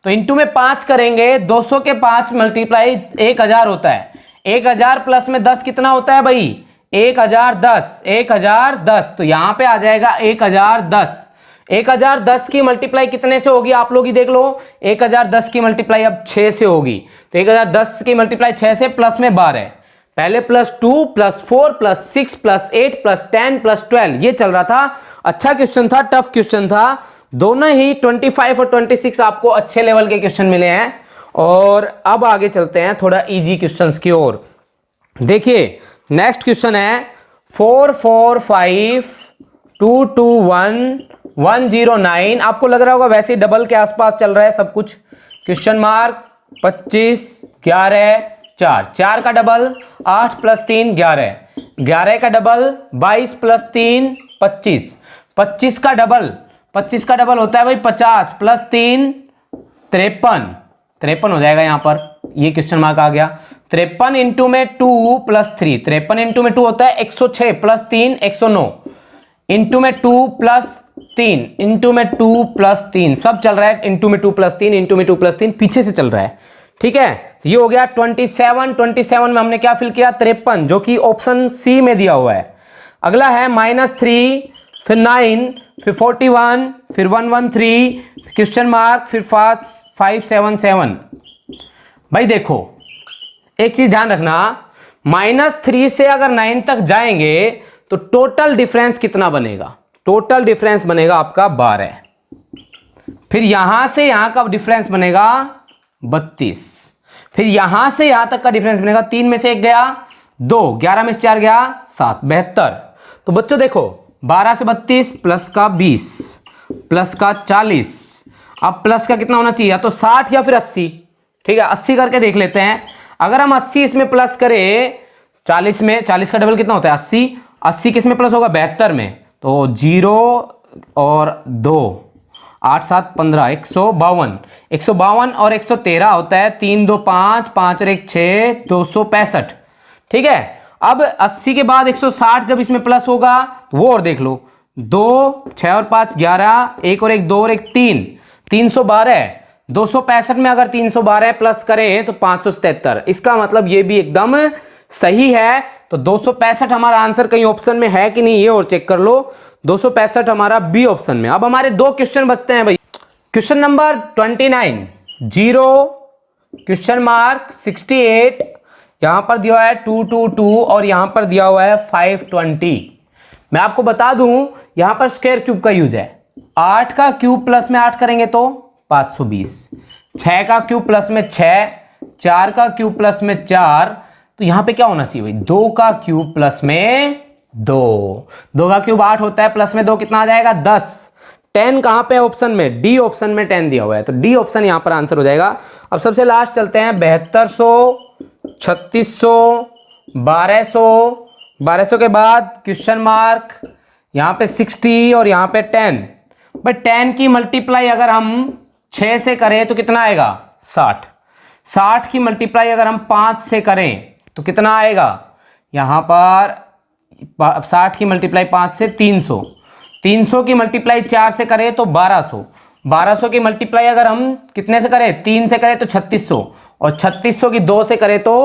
तो इनटू में 5 करेंगे, 200 के 5 मल्टीप्लाई 1000 होता है। 1000 प्लस में 10 कितना होता है भाई? 1010। 1010, तो यहां पे आ जाएगा 1010। 1010 की मल्टीप्लाई कितने से होगी आप लोग ही देख लो। 1010 की मल्टीप्लाई अब 6 से होगी, तो 1010 की मल्टीप्लाई 6 से, प्लस में 12, पहले +2 +4 +6 +8 +10 +12 ये चल रहा था। अच्छा क्वेश्चन था, टफ क्वेश्चन था। दोनों ही 25 और 26 आपको अच्छे लेवल के क्वेश्चन मिले हैं। और अब आगे चलते हैं थोड़ा इजी क्वेश्चंस की ओर। देखिए नेक्स्ट क्वेश्चन है 4 4 5 2 2 1 109। आपको लग रहा होगा वैसे डबल के आसपास चल रहा है सब कुछ। क्वेश्चन मार्क 25 11 4, 4 का डबल 8 + 3 11, 11 का डबल 22 + 3 25, 25 का डबल होता है भाई 50 + 3 53, 53 हो जाएगा यहां पर, ये क्वेश्चन मार्क आ गया। 53 इंटू में 2 + 3, 53 इंटू में 2 होता है 106 + 3 109, इंटू में 2 + 3, इंटू में 2 + 3, सब चल रहा है इंटू में 2 + 3, इंटू में 2 + 3 पीछे से चल रहा है, ठीक है। ये हो गया 27 में हमने क्या फिल किया? 53, जो कि ऑप्शन सी में दिया हुआ है। अगला है -3, फिर 9, फिर 41, फिर 113, क्वेश्चन मार्क, फिर 577। भाई देखो एक चीज ध्यान रखना, -3 से अगर 9 तक जाएंगे तो टोटल डिफरेंस कितना बनेगा? टोटल डिफरेंस बनेगा आपका 12। फिर यहां से यहां का डिफरेंस बनेगा 32। फिर यहां से यहां तक का डिफरेंस बनेगा 3 में से 1 गया 2, 11 में से 4 गया 7, 72। तो बच्चों देखो 12 से 32 प्लस का 20 प्लस का 40, अब प्लस का कितना होना चाहिए? या तो 60 या फिर 80, ठीक है। 80 करके देख लेते हैं। अगर हम 80 इसमें प्लस करें 40 में, 40 का डबल कितना होता है? 80। 80 किस में प्लस होगा? 72 में। तो 0 और 2 8 7 15 152, 152 और 113 होता है 3 2 5 5 और 1 6 265, ठीक है। अब 80 के बाद 160 जब इसमें प्लस होगा तो वो और देख लो, 2 6 और 5 11, 1 और 1 2 और 1 3, 312। 265 में अगर 312 प्लस करें तो 577। इसका मतलब ये भी एकदम सही है। तो 265 हमारा आंसर कहीं ऑप्शन में है कि नहीं ये और चेक कर लो। 265 हमारा बी ऑप्शन में। अब हमारे 2 क्वेश्चन बचते हैं भाई। क्वेश्चन नंबर 29 0 क्वेश्चन मार्क 68, यहां पर दिया हुआ है 222 और यहां पर दिया हुआ है 520। मैं आपको बता दूं यहां पर स्क्वायर क्यूब का यूज है। 8 का क्यूब प्लस में 8 करेंगे तो 520, 6 का क्यूब प्लस में 6, 4 का क्यूब प्लस में 4, तो यहां पे क्या होना चाहिए भाई? 2 का क्यूब प्लस में 2, 2 का क्यूब 8 होता है, प्लस में 2 कितना आ जाएगा? 10। 10 कहां पे ऑप्शन में? डी ऑप्शन में 10 दिया हुआ है, तो डी ऑप्शन यहां पर आंसर हो जाएगा। अब सबसे लास्ट चलते हैं 7200, 3600, 1200, 1200 के बाद क्वेश्चन मार्क, यहां पे 60 और यहां पे 10। भाई 10 की मल्टीप्लाई अगर हम 6 से करें तो कितना आएगा? 60। 60 की मल्टीप्लाई अगर हम 5 से करें तो कितना आएगा? यहां पर 60 की मल्टीप्लाई 5 से 300, 300 की मल्टीप्लाई 4 से करें तो 1200, 1200 की मल्टीप्लाई अगर हम कितने से करें? 3 से करें तो 3600, और 3600 की 2 से करें तो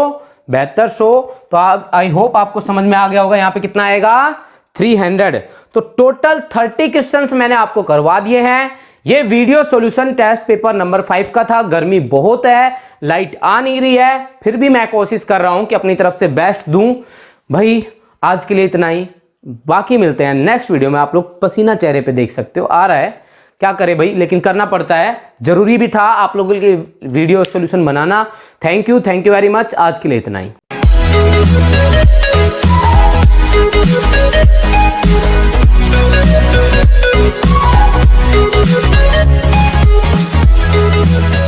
7200। तो आई होप आपको समझ में आ गया होगा यहां पे कितना आएगा? 300। तो टोटल 30 क्वेश्चंस मैंने आपको करवा दिए हैं। ये video solution test paper number 5 का था। गर्मी बहुत है, लाइट आ नहीं रही है, फिर भी मैं कोशिश कर रहा हूं कि अपनी तरफ से बेस्ट दूं। भाई आज के लिए इतना ही, बाकी मिलते हैं नेक्स्ट वीडियो में। आप लोग पसीना चेहरे पे देख सकते हो, आ रहा है, क्या करे भाई, लेकिन करना पड़ता है, जरूरी भी था आप लोगों के video solution banana. Thank you very much. आज के लिए इतना ही। है।